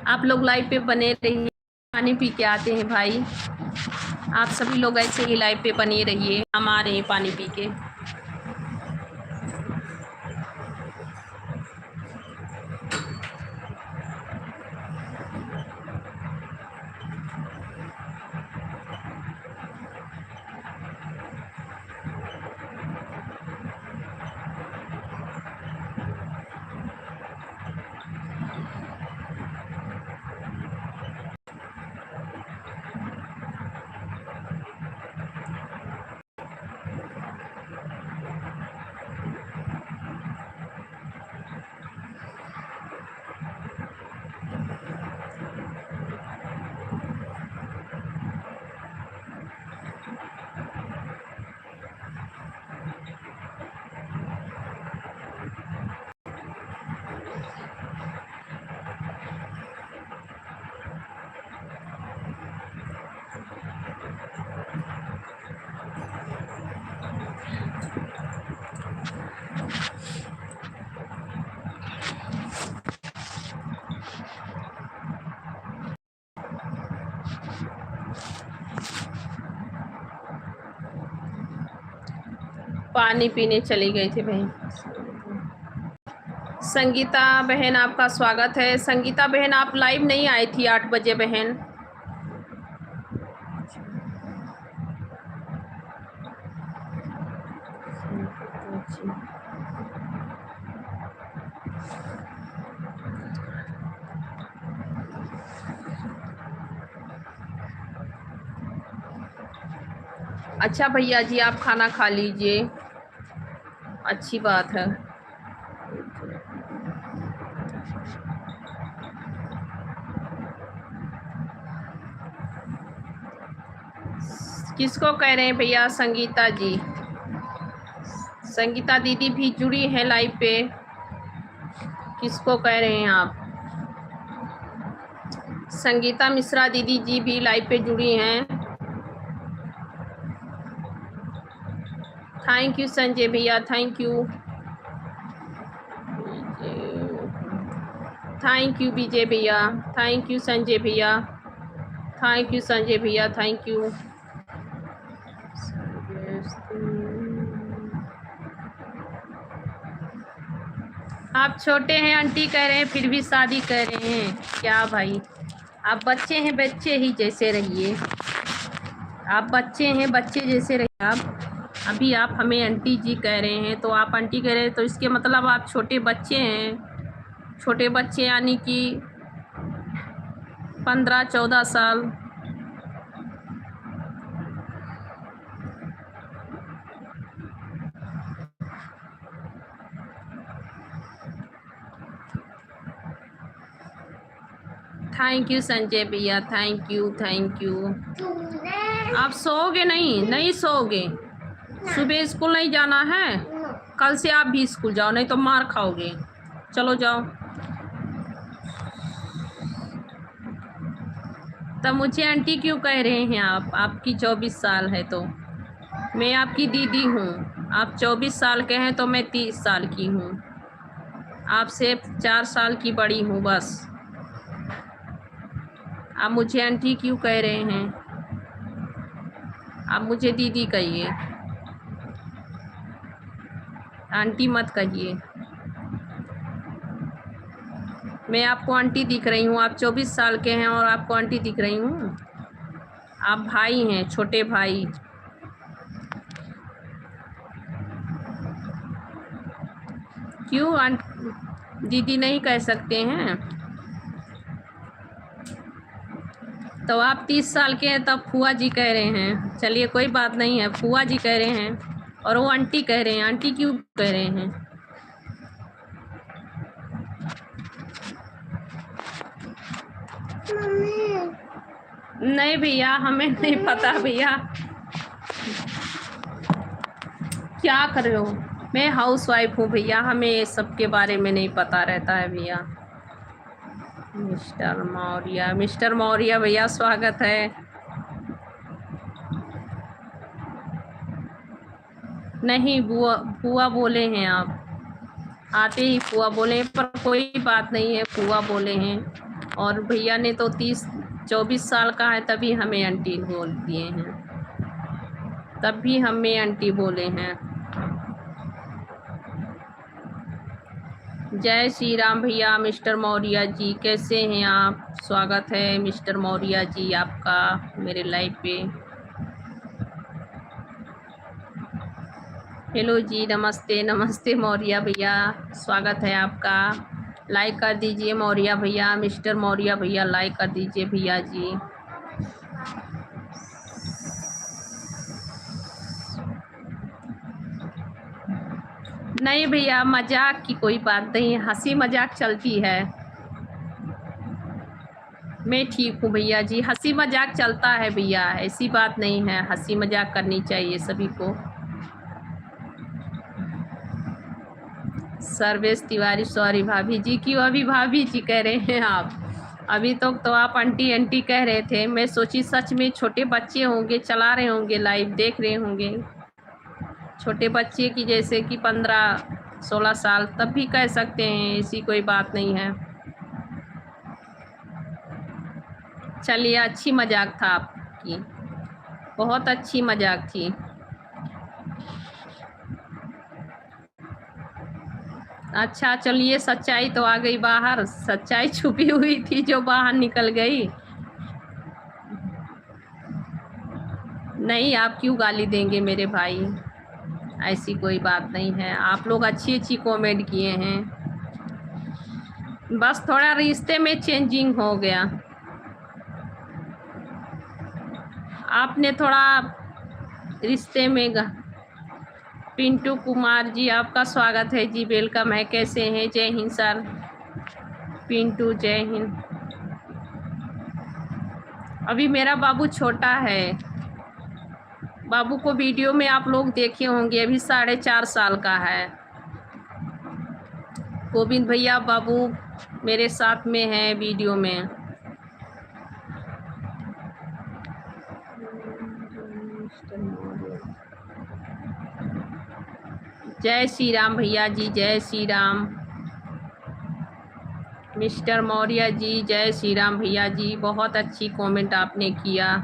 आप लोग लाइव पे बने रहिए, पानी पी के आते हैं भाई। आप सभी लोग ऐसे ही लाइव पे बने रहिए, हम आ रहे हैं पानी पी के। पानी पीने चली गई थी बहन। संगीता बहन, आपका स्वागत है। संगीता बहन, आप लाइव नहीं आई थी 8 बजे बहन। अच्छा भैया जी, आप खाना खा लीजिए, अच्छी बात है। किसको कह रहे हैं भैया? संगीता जी, संगीता दीदी भी जुड़ी है लाइव पे। किसको कह रहे हैं आप? संगीता मिश्रा दीदी जी भी लाइव पे जुड़ी हैं। थैंक यू संजय भैया, थैंक यू। थैंक यू विजय भैया, थैंक यू संजय भैया, थैंक यू संजय भैया, थैंक यू। आप छोटे हैं आंटी कह रहे हैं, फिर भी शादी कर रहे हैं, क्या भाई? आप बच्चे हैं, बच्चे ही जैसे रहिए। आप बच्चे हैं, बच्चे जैसे रहिए। आप अभी आप हमें आंटी जी कह रहे हैं, तो आप आंटी कह रहे हैं तो इसके मतलब आप छोटे बच्चे हैं। छोटे बच्चे यानी कि 15-14 साल। थैंक यू संजय भैया, थैंक यू, थैंक यू। आप सोओगे नहीं? नहीं सोओगे? सुबह स्कूल नहीं जाना है? कल से आप भी स्कूल जाओ, नहीं तो मार खाओगे। चलो जाओ। तब मुझे आंटी क्यों कह रहे हैं आप? आपकी 24 साल है तो मैं आपकी दीदी हूँ। आप 24 साल के हैं तो मैं 30 साल की हूँ। आपसे 4 साल की बड़ी हूँ बस। आप मुझे आंटी क्यों कह रहे हैं? आप मुझे दीदी कहिए, आंटी मत कहिए। मैं आपको आंटी दिख रही हूँ, आप 24 साल के हैं और आपको आंटी दिख रही हूँ। आप भाई हैं, छोटे भाई। क्यों दीदी नहीं कह सकते हैं? तो आप 30 साल के हैं तब फुआ जी कह रहे हैं। चलिए कोई बात नहीं है, फुआ जी कह रहे हैं और वो आंटी कह रहे हैं। आंटी क्यों कह रहे हैं? नहीं भैया, हमें नहीं पता भैया। क्या कर रहे हो? मैं हाउस वाइफ हूँ भैया, हमें सबके बारे में नहीं पता रहता है भैया। मिस्टर मौर्य, मिस्टर मौर्य भैया स्वागत है। नहीं बुआ, बुआ बोले हैं आप, आते ही फुआ बोले हैं, पर कोई बात नहीं है, फुआ बोले हैं। और भैया ने तो 24 साल का है तभी हमें आंटी बोल दिए हैं, तब भी हमें आंटी बोले हैं। जय श्री राम भैया। मिस्टर मौर्य जी कैसे हैं आप? स्वागत है मिस्टर मौर्य जी आपका मेरे लाइव पे। हेलो जी, नमस्ते नमस्ते मौर्य भैया, स्वागत है आपका। लाइक कर दीजिए मौर्य भैया, मिस्टर मौर्य भैया लाइक कर दीजिए भैया जी। नहीं भैया, मजाक की कोई बात नहीं, हंसी मजाक चलती है। मैं ठीक हूँ भैया जी, हंसी मजाक चलता है भैया, ऐसी बात नहीं है, हंसी मजाक करनी चाहिए सभी को। सर्वेश तिवारी, सॉरी भाभी जी। क्यों अभी भाभी जी कह रहे हैं आप? अभी तो आप आंटी आंटी कह रहे थे। मैं सोची सच में छोटे बच्चे होंगे, चला रहे होंगे, लाइव देख रहे होंगे। छोटे बच्चे की जैसे कि 15-16 साल, तब भी कह सकते हैं, ऐसी कोई बात नहीं है। चलिए, अच्छी मजाक था आपकी, बहुत अच्छी मजाक थी। अच्छा चलिए, सच्चाई तो आ गई बाहर, सच्चाई छुपी हुई थी जो बाहर निकल गई। नहीं, आप क्यों गाली देंगे मेरे भाई? ऐसी कोई बात नहीं है, आप लोग अच्छी अच्छी कमेंट किए हैं, बस थोड़ा रिश्ते में चेंजिंग हो गया। आपने थोड़ा रिश्ते में पिंटू कुमार जी आपका स्वागत है जी, वेलकम है। कैसे हैं? जय हिंद सर। पिंटू जय हिंद। अभी मेरा बाबू छोटा है, बाबू को वीडियो में आप लोग देखे होंगे, अभी 4.5 साल का है। गोविंद भैया बाबू मेरे साथ में है वीडियो में। जय श्री राम भैया जी, जय श्री राम। मिस्टर मौर्य जी, जय श्री राम भैया जी, बहुत अच्छी कमेंट आपने किया।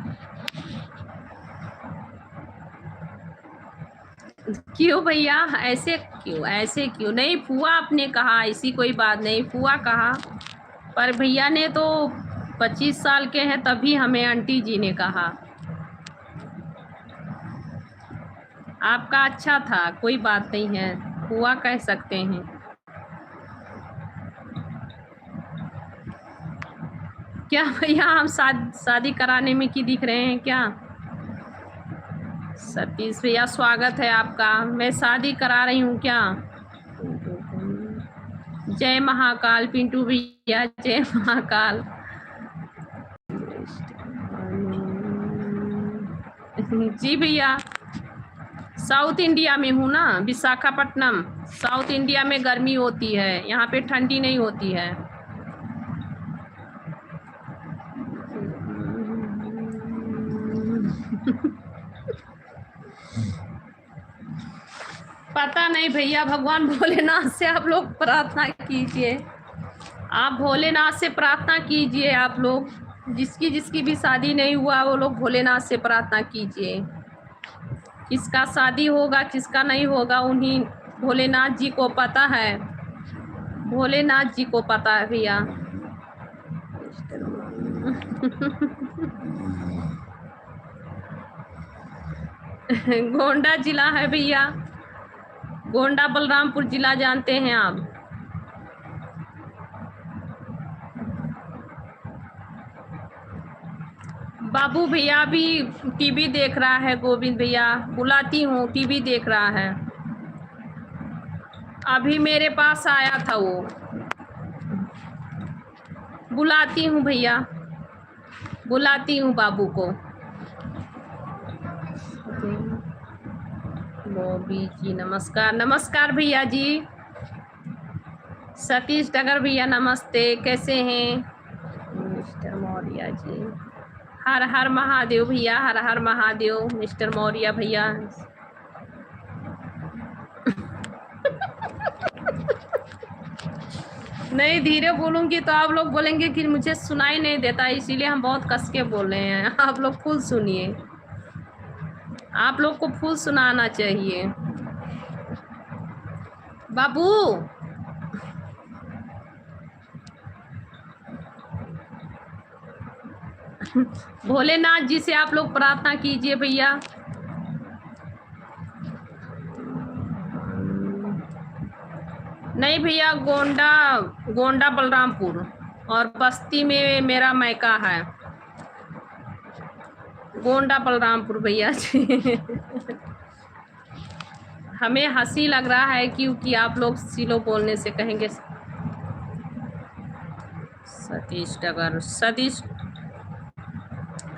क्यों भैया, ऐसे क्यों, ऐसे क्यों? नहीं फुआ आपने कहा, ऐसी कोई बात नहीं, फुआ कहा, पर भैया ने तो 25 साल के हैं तभी हमें आंटी जी ने कहा। आपका अच्छा था, कोई बात नहीं है, फुआ कह सकते हैं। क्या भैया हम शादी कराने में की दिख रहे हैं क्या? सतीश भैया स्वागत है आपका। मैं शादी करा रही हूँ क्या? जय महाकाल पिंटू भैया, जय महाकाल। जी भैया, साउथ इंडिया में हूँ ना, विशाखापट्टनम। साउथ इंडिया में गर्मी होती है, यहाँ पे ठंडी नहीं होती है। पता नहीं भैया, भगवान भोलेनाथ से आप लोग प्रार्थना कीजिए, आप भोलेनाथ से प्रार्थना कीजिए। आप लोग जिसकी जिसकी भी शादी नहीं हुआ वो लोग भोलेनाथ से प्रार्थना कीजिए। किसका शादी होगा किसका नहीं होगा उन्हीं भोलेनाथ जी को पता है, भोलेनाथ जी को पता है भैया। गोंडा जिला है भैया, गोंडा बलरामपुर जिला जानते हैं आप? बाबू भैया भी टीवी देख रहा है, गोविंद भैया बुलाती हूँ, टीवी देख रहा है। अभी मेरे पास आया था वो, बुलाती हूँ भैया, बुलाती हूँ बाबू को। बॉबी जी नमस्कार, नमस्कार भैया जी। सतीश टगर भैया नमस्ते, कैसे हैं? मिस्टर मौर्य जी, हर हर महादेव भैया, हर हर महादेव। मिस्टर मौर्य भैया नहीं, धीरे बोलूंगी तो आप लोग बोलेंगे कि मुझे सुनाई नहीं देता, इसीलिए हम बहुत कस के बोल रहे हैं। आप लोग फुल सुनिए, आप लोग को फुल सुनाना चाहिए। बाबू भोलेनाथ जी से आप लोग प्रार्थना कीजिए भैया। नहीं भैया, गोंडा, गोंडा बलरामपुर और बस्ती में मेरा मायका है, गोंडा बलरामपुर भैया जी। हमें हंसी लग रहा है क्योंकि आप लोग सिलो बोलने से कहेंगे। सतीश टगर,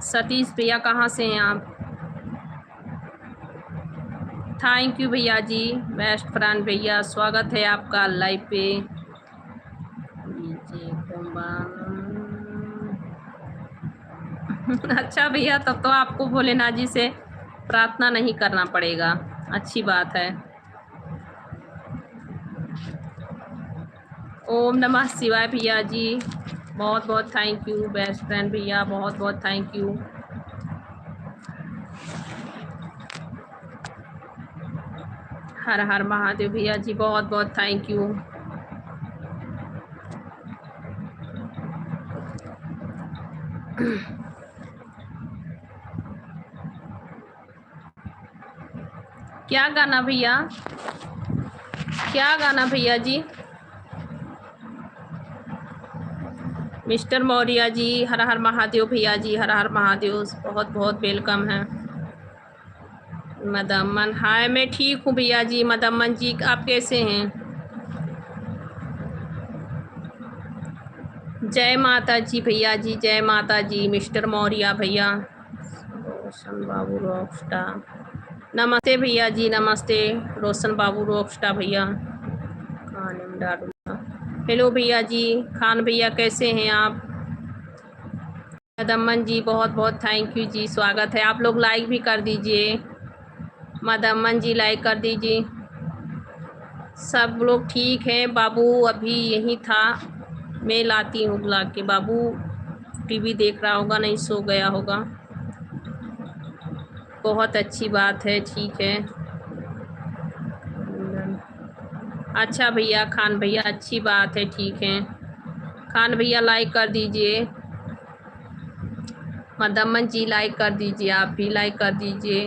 सतीश भैया कहाँ से हैं आप? थैंक यू भैया जी, बेस्ट फ्रेंड भैया, स्वागत है आपका लाइव पे। अच्छा भैया, तब तो आपको भोलेनाथ जी से प्रार्थना नहीं करना पड़ेगा, अच्छी बात है। ओम नमः शिवाय भैया जी, बहुत बहुत थैंक यू। बेस्ट फ्रेंड भैया बहुत बहुत थैंक यू। हर हर महादेव भैया जी, बहुत बहुत थैंक यू। क्या गाना भैया, क्या गाना भैया जी? मिस्टर मौर्य जी, हर हर महादेव भैया जी, हर हर महादेव, बहुत बहुत वेलकम है। मदमन, हाय, मैं ठीक हूँ भैया जी। मदमन जी आप कैसे हैं? जय माता जी भैया जी, जय माता जी। मिस्टर मौर्य भैया, रोशन बाबू रॉकस्टार, नमस्ते भैया जी, नमस्ते रोशन बाबू रॉकस्टार भैया। हेलो भैया जी, खान भैया कैसे हैं आप? मदमन जी बहुत बहुत थैंक यू जी, स्वागत है। आप लोग लाइक भी कर दीजिए, मदमन जी लाइक कर दीजिए। सब लोग ठीक हैं। बाबू अभी यहीं था, मैं लाती हूँ बुला के। बाबू टीवी देख रहा होगा, नहीं सो गया होगा। बहुत अच्छी बात है, ठीक है। अच्छा भैया, खान भैया अच्छी बात है, ठीक है। खान भैया लाइक कर दीजिए। मदमन जी लाइक कर दीजिए, आप भी लाइक कर दीजिए।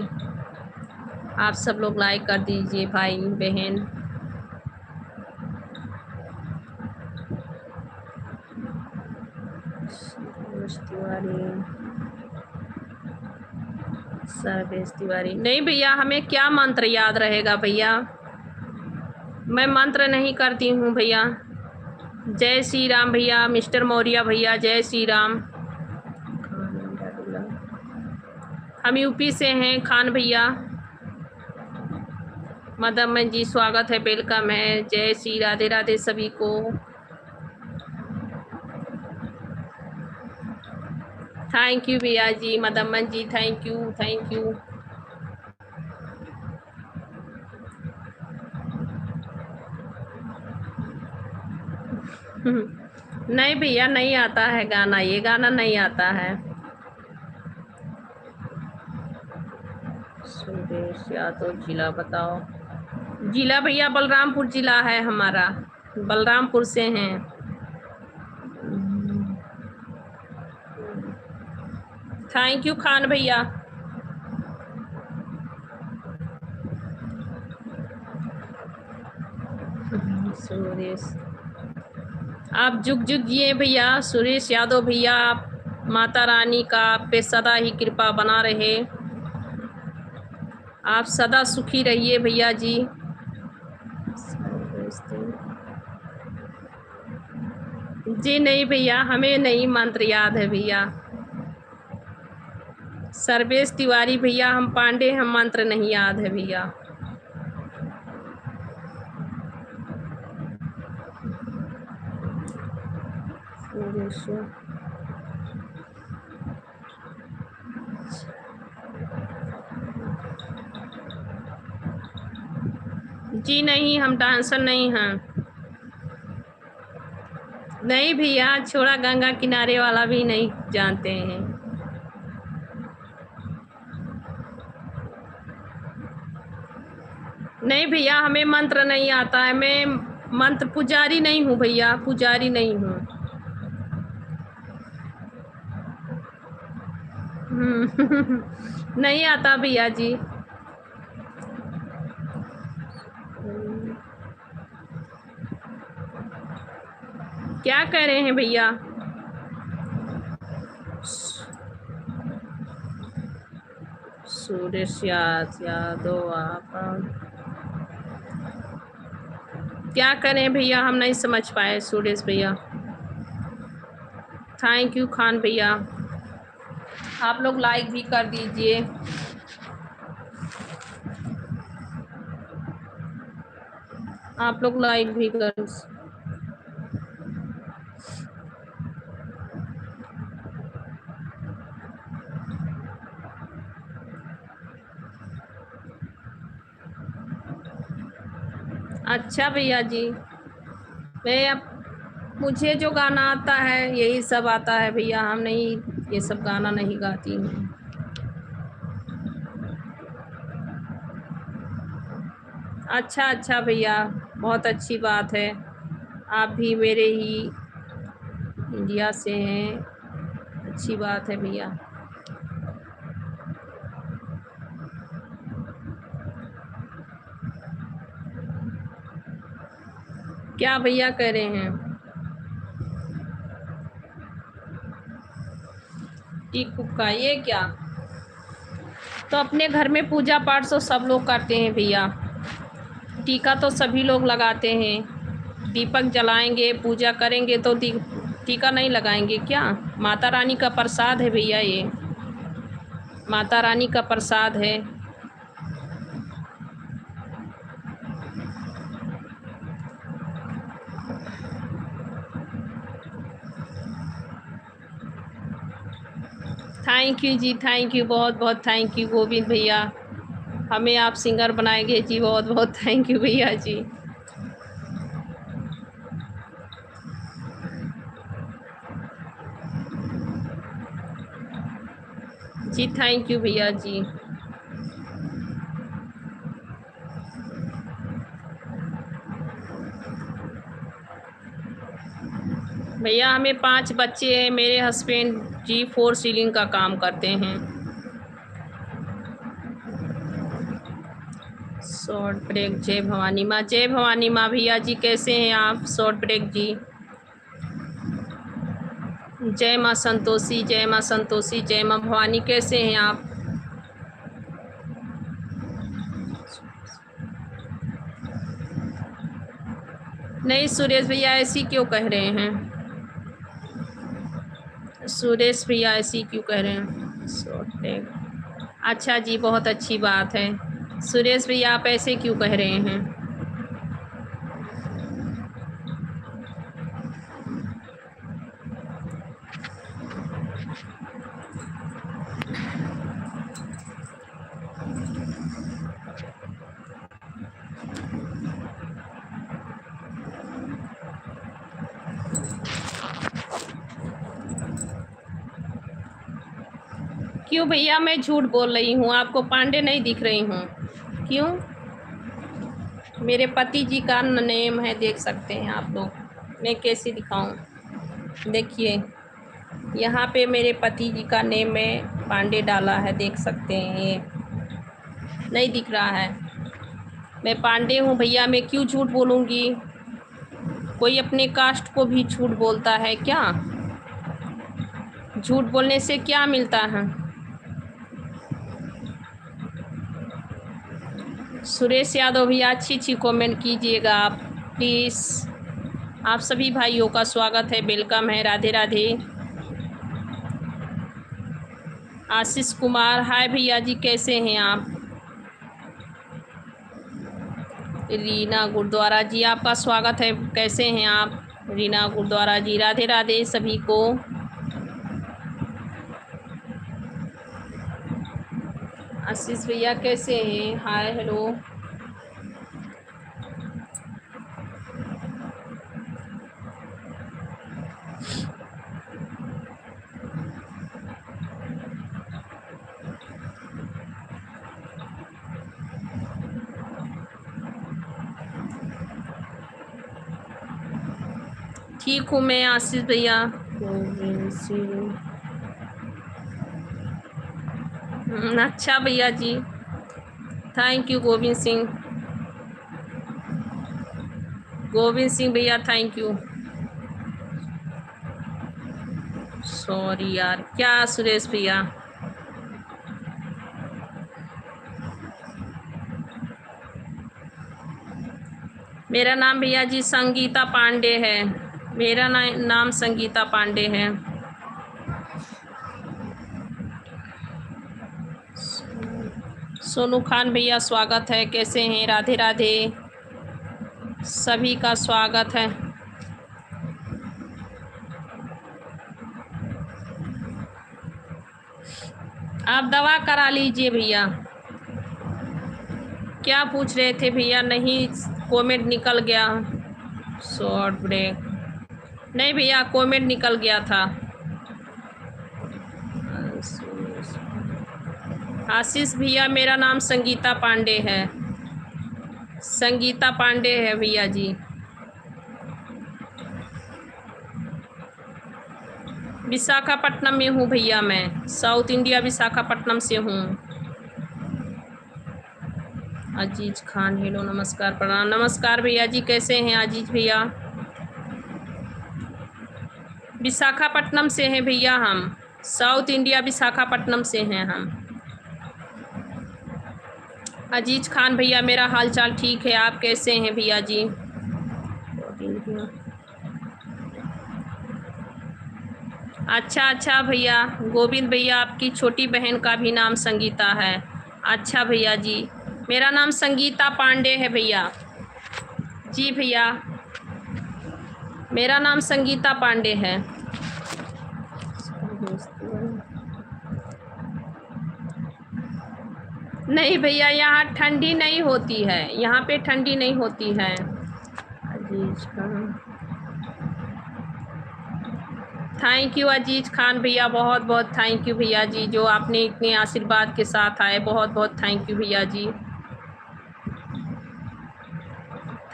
आप सब लोग लाइक कर दीजिए भाई बहन। सर्वेश तिवारी नहीं भैया, हमें क्या मंत्र याद रहेगा भैया, मैं मंत्र नहीं करती हूँ भैया। जय श्री राम भैया, मिस्टर मौर्य भैया, जय श्री राम। हम यूपी से हैं खान भैया। मदमन जी स्वागत है, वेलकम है। जय श्री राधे राधे सभी को। थैंक यू भैया जी, मदमन जी थैंक यू, थैंक यू। नहीं भैया, नहीं आता है गाना, ये गाना नहीं आता है। सुरेश यादव जिला बताओ। जिला भैया बलरामपुर जिला है हमारा, बलरामपुर से हैं। थैंक यू खान भैया। सुरेश आप जुग जुग जिए भैया। सुरेश यादव भैया, आप माता रानी का आप पे सदा ही कृपा बना रहे, आप सदा सुखी रहिए भैया जी। जी नहीं भैया, हमें नहीं मंत्र याद है भैया। सर्वेश तिवारी भैया, हम पांडे, हम मंत्र नहीं याद है भैया। जी नहीं, हम डांसर नहीं हैं। नहीं भैया, छोड़ा गंगा किनारे वाला भी नहीं जानते हैं। नहीं भैया, हमें मंत्र नहीं आता है। मैं मंत्र पुजारी नहीं हूँ भैया, पुजारी नहीं हूँ। नहीं आता भैया जी। क्या कह रहे हैं भैया? सुरेश यादव आप क्या करें भैया, हम नहीं समझ पाए सुरेश भैया। थैंक यू खान भैया, आप लोग लाइक भी कर दीजिए। आप लोग लाइक भी कर। अच्छा भैया जी, मैं अब मुझे जो गाना आता है यही सब आता है भैया, हम नहीं ये सब गाना नहीं गाती हूँ। अच्छा अच्छा भैया, बहुत अच्छी बात है। आप भी मेरे ही इंडिया से हैं, अच्छी बात है भैया। क्या भैया कह रहे हैं? टीकू का ये क्या? तो अपने घर में पूजा पाठ तो सब लोग करते हैं भैया, टीका तो सभी लोग लगाते हैं। दीपक जलाएंगे, पूजा करेंगे तो टीका नहीं लगाएंगे क्या? माता रानी का प्रसाद है भैया, ये माता रानी का प्रसाद है। Thank you ji, thank you, बहुत बहुत थैंक यू गोविंद भैया, हमें आप सिंगर बनाएंगे जी, बहुत बहुत थैंक यू भैया जी। जी थैंक यू भैया जी। भैया हमें 5 बच्चे हैं। मेरे हस्बैंड जी 4 सीलिंग का काम करते हैं। Short break. जय भवानी माँ। जय भवानी माँ। भैया जी कैसे हैं आप? शॉर्ट ब्रेक जी। जय माँ संतोषी। जय माँ संतोषी। जय माँ भवानी। कैसे हैं आप? नहीं सुरेश भैया ऐसी क्यों कह रहे हैं? सुरेश भैया ऐसी क्यों कह रहे हैं? Short break. अच्छा जी बहुत अच्छी बात है। सुरेश भैया आप ऐसे क्यों कह रहे हैं? क्यों भैया मैं झूठ बोल रही हूँ? आपको पांडे नहीं दिख रही हूँ क्यों? मेरे पति जी का नेम है, देख सकते हैं आप लोग। मैं कैसे दिखाऊं? देखिए यहाँ पे मेरे पति जी का नेम है, पांडे डाला है, देख सकते हैं। ये नहीं दिख रहा है? मैं पांडे हूँ भैया, मैं क्यों झूठ बोलूँगी? कोई अपने कास्ट को भी झूठ बोलता है क्या? झूठ बोलने से क्या मिलता है? सुरेश यादव भैया अच्छी अच्छी कमेंट कीजिएगा आप प्लीज़। आप सभी भाइयों का स्वागत है, वेलकम है। राधे राधे। आशीष कुमार हाय भैया जी कैसे हैं आप? रीना गुरुद्वारा जी आपका स्वागत है, कैसे हैं आप? रीना गुरुद्वारा जी राधे राधे सभी को। आशीष भैया कैसे हैं? Hi hello. ठीक हूँ मैं आशीष भैया। अच्छा भैया जी थैंक यू। गोविंद सिंह। गोविंद सिंह भैया थैंक यू। सॉरी यार क्या सुरेश भैया? मेरा नाम भैया जी संगीता पांडे है। मेरा नाम संगीता पांडे है। सोनू खान भैया स्वागत है, कैसे हैं? राधे राधे सभी का स्वागत है। आप दवा करा लीजिए भैया। क्या पूछ रहे थे भैया? नहीं कमेंट निकल गया। शॉर्ट ब्रेक नहीं भैया, कमेंट निकल गया था। आशीष भैया मेरा नाम संगीता पांडे है। संगीता पांडे है भैया जी। विशाखापट्टनम में हूँ भैया, मैं साउथ इंडिया विशाखापट्टनम से हूँ। अजीज खान हेलो नमस्कार प्रणाम। नमस्कार भैया जी कैसे हैं अजीज भैया? विशाखापट्टनम से हैं भैया हम, साउथ इंडिया विशाखापट्टनम से हैं हम। अजीज खान भैया मेरा हाल चाल ठीक है, आप कैसे हैं भैया जी? अच्छा अच्छा भैया। गोविंद भैया आपकी छोटी बहन का भी नाम संगीता है। अच्छा भैया जी मेरा नाम संगीता पांडे है भैया। जी भैया मेरा नाम संगीता पांडे है। नहीं भैया यहाँ ठंडी नहीं होती है, यहाँ पे ठंडी नहीं होती है। थैंक यू अजीज खान भैया, बहुत बहुत थैंक यू भैया जी, जो आपने इतने आशीर्वाद के साथ आए, बहुत बहुत थैंक यू भैया जी।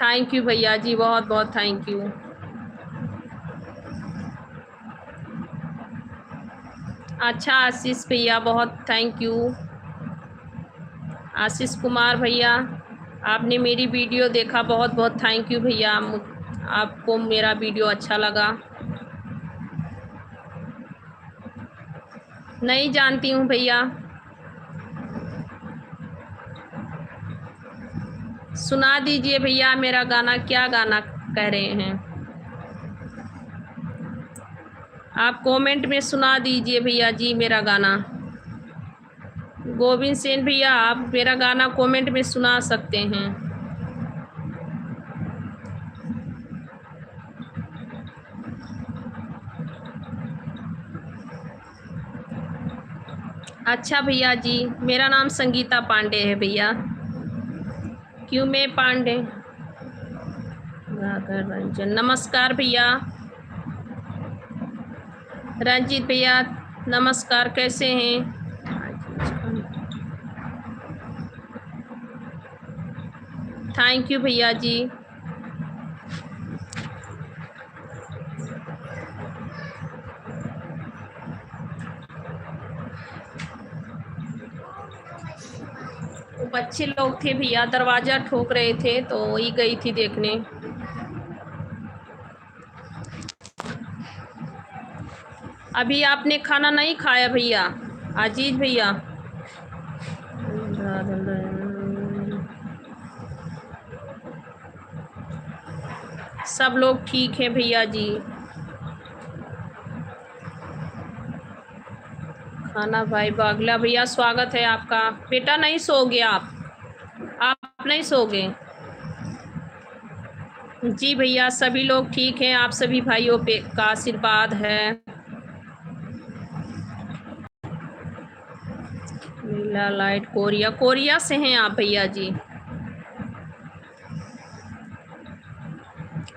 थैंक यू भैया जी, बहुत बहुत थैंक यू। अच्छा आशीष भैया, बहुत थैंक यू। आशीष कुमार भैया, आपने मेरी वीडियो देखा, बहुत बहुत थैंक यू भैया, आपको मेरा वीडियो अच्छा लगा। नहीं जानती हूँ भैया, सुना दीजिए भैया मेरा गाना, क्या गाना कह रहे हैं आप? कमेंट में सुना दीजिए भैया जी मेरा गाना। गोविंद सेन भैया, आप मेरा गाना कमेंट में सुना सकते हैं। अच्छा भैया जी, मेरा नाम संगीता पांडे है भैया। क्यों मैं पांडे? रंजन, नमस्कार भैया। रंजीत भैया नमस्कार, कैसे हैं? थैंक यू भैया जी। बच्चे लोग थे भैया, दरवाजा ठोक रहे थे तो वही गई थी देखने। अभी आपने खाना नहीं खाया भैया? अजीज भैया, सब लोग ठीक हैं भैया जी। खाना भाई बागला भैया, स्वागत है आपका। बेटा नहीं सोओगे आप नहीं सोओगे? जी भैया, सभी लोग ठीक हैं, आप सभी भाइयों पे का आशीर्वाद है। नीला लाइट कोरिया, कोरिया से हैं आप भैया जी?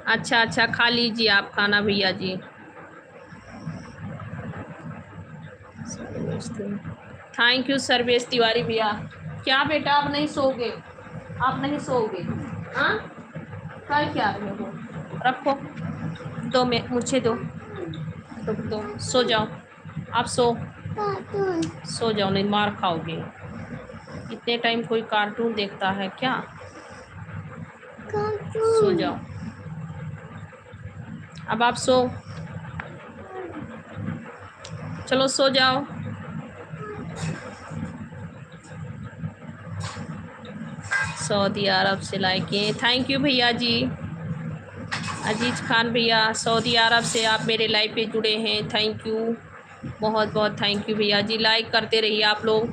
अच्छा अच्छा, खा लीजिए आप खाना भैया जी। थैंक यू सर्वेश तिवारी भैया। क्या बेटा आप नहीं सोओगे? आप नहीं सोओगे? हाँ, कल क्या रहे हो? रखो, दो, मैं मुझे दो, दो, सो जाओ आप, सो जाओ, नहीं मार खाओगे। इतने टाइम कोई कार्टून देखता है क्या? सो जाओ अब, आप सो, चलो सो जाओ। सऊदी अरब से लाइक किए, थैंक यू भैया जी। अजीज खान भैया, सऊदी अरब से आप मेरे लाइव पे जुड़े हैं, थैंक यू, बहुत बहुत थैंक यू भैया जी। लाइक करते रहिए आप लोग।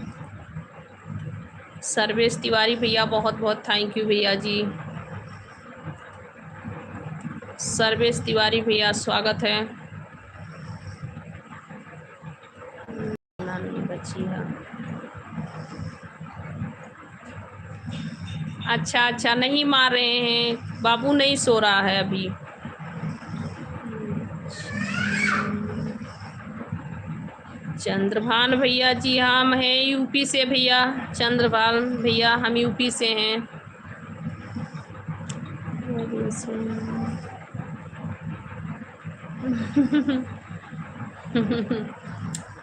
सर्वेश तिवारी भैया, बहुत बहुत थैंक यू भैया जी। सर्वेश तिवारी भैया, स्वागत है। बची है। अच्छा अच्छा, नहीं मार रहे हैं, बाबू नहीं सो रहा है अभी। चंद्रभान भैया जी, हम हैं यूपी से भैया। चंद्रभान भैया, हम यूपी से हैं।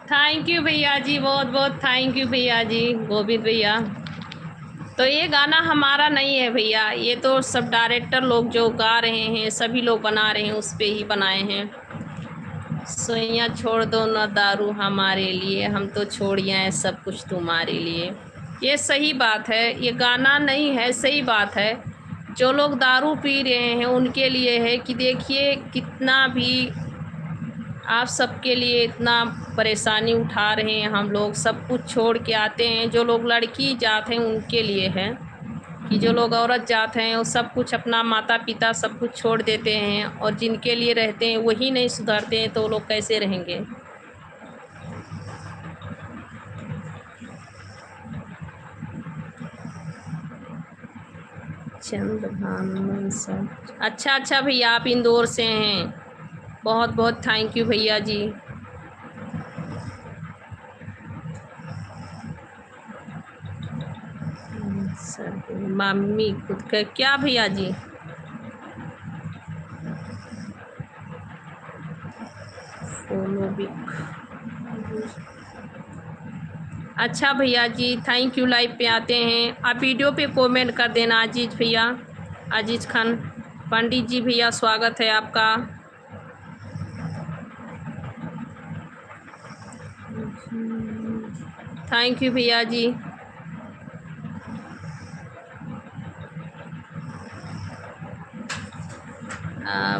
थैंक यू भैया जी, बहुत बहुत थैंक यू भैया जी। गोविंद भैया, तो ये गाना हमारा नहीं है भैया, ये तो सब डायरेक्टर लोग जो गा रहे हैं, सभी लोग बना रहे हैं, उस पे ही बनाए हैं। सोइया छोड़ दो ना दारू हमारे लिए, हम तो छोड़िया है सब कुछ तुम्हारे लिए। ये सही बात है, ये गाना नहीं है, सही बात है। जो लोग दारू पी रहे हैं उनके लिए है कि देखिए कितना भी आप सबके लिए इतना परेशानी उठा रहे हैं, हम लोग सब कुछ छोड़ के आते हैं। जो लोग लड़की जात हैं उनके लिए है कि जो लोग औरत जात हैं वो सब कुछ, अपना माता पिता सब कुछ छोड़ देते हैं, और जिनके लिए रहते हैं वही नहीं सुधरते हैं, तो वो लोग कैसे रहेंगे? चंद्रभान सर, अच्छा अच्छा भैया, आप इंदौर से हैं, बहुत बहुत थैंक यू भैया जी। सर मम्मी खुद का क्या भैया जी? फॉलो भी। अच्छा भैया जी, थैंक यू। लाइव पे आते हैं आप, वीडियो पे कमेंट कर देना अजीज भैया, अजीज खान पंडित जी भैया, स्वागत है आपका। थैंक यू भैया जी।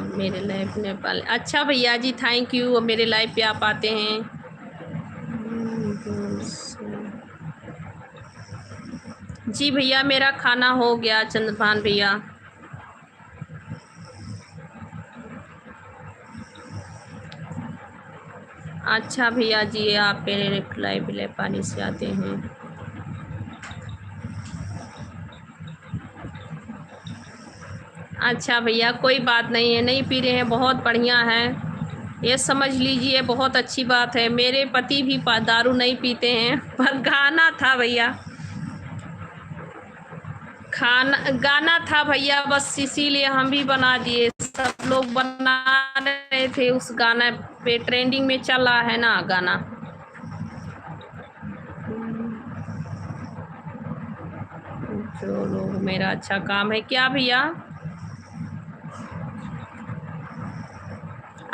मेरे लाइव नेपाल, अच्छा भैया जी थैंक यू, मेरे लाइव पे आप आते हैं। जी भैया मेरा खाना हो गया चंद्रभान भैया। अच्छा भैया जी, आप मेरे लाइव ले पानी से आते हैं। अच्छा भैया कोई बात नहीं है, नहीं पी रहे हैं, बहुत बढ़िया है, ये समझ लीजिए बहुत अच्छी बात है। मेरे पति भी दारू नहीं पीते हैं, पर गाना था भैया, खाना गाना था भैया, बस इसीलिए हम भी बना दिए। सब लोग बना रहे थे उस गाना पे, ट्रेंडिंग में चल रहा है ना गाना। जो लोग, मेरा अच्छा काम है क्या भैया?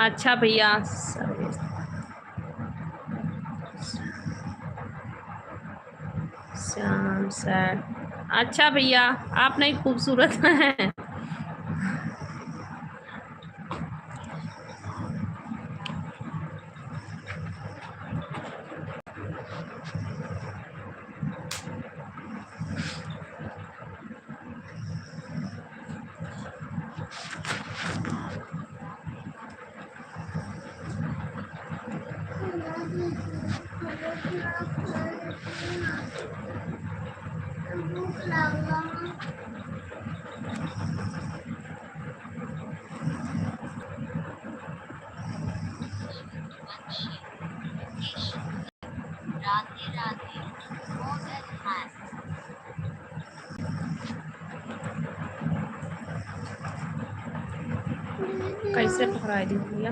अच्छा भैया श्याम सर, अच्छा भैया आप नहीं खूबसूरत हैं। कैसे पकड़ा दी भैया?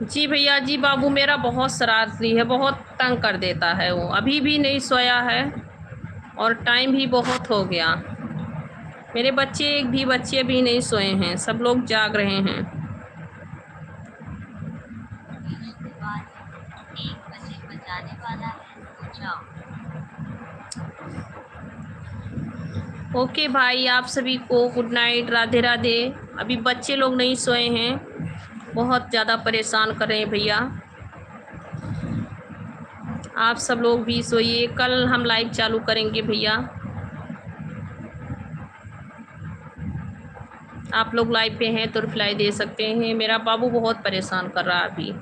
जी भैया जी, बाबू मेरा बहुत शरारती है, बहुत तंग कर देता है वो। अभी भी नहीं सोया है और टाइम भी बहुत हो गया। मेरे बच्चे, एक भी बच्चे भी नहीं सोए हैं, सब लोग जाग रहे हैं। ओके भाई, आप सभी को गुड नाइट, राधे राधे। अभी बच्चे लोग नहीं सोए हैं, बहुत ज़्यादा परेशान कर रहे हैं भैया। आप सब लोग भी सोइए, कल हम लाइव चालू करेंगे भैया। आप लोग लाइव पे हैं तो रिप्लाई दे सकते हैं। मेरा बाबू बहुत परेशान कर रहा है अभी।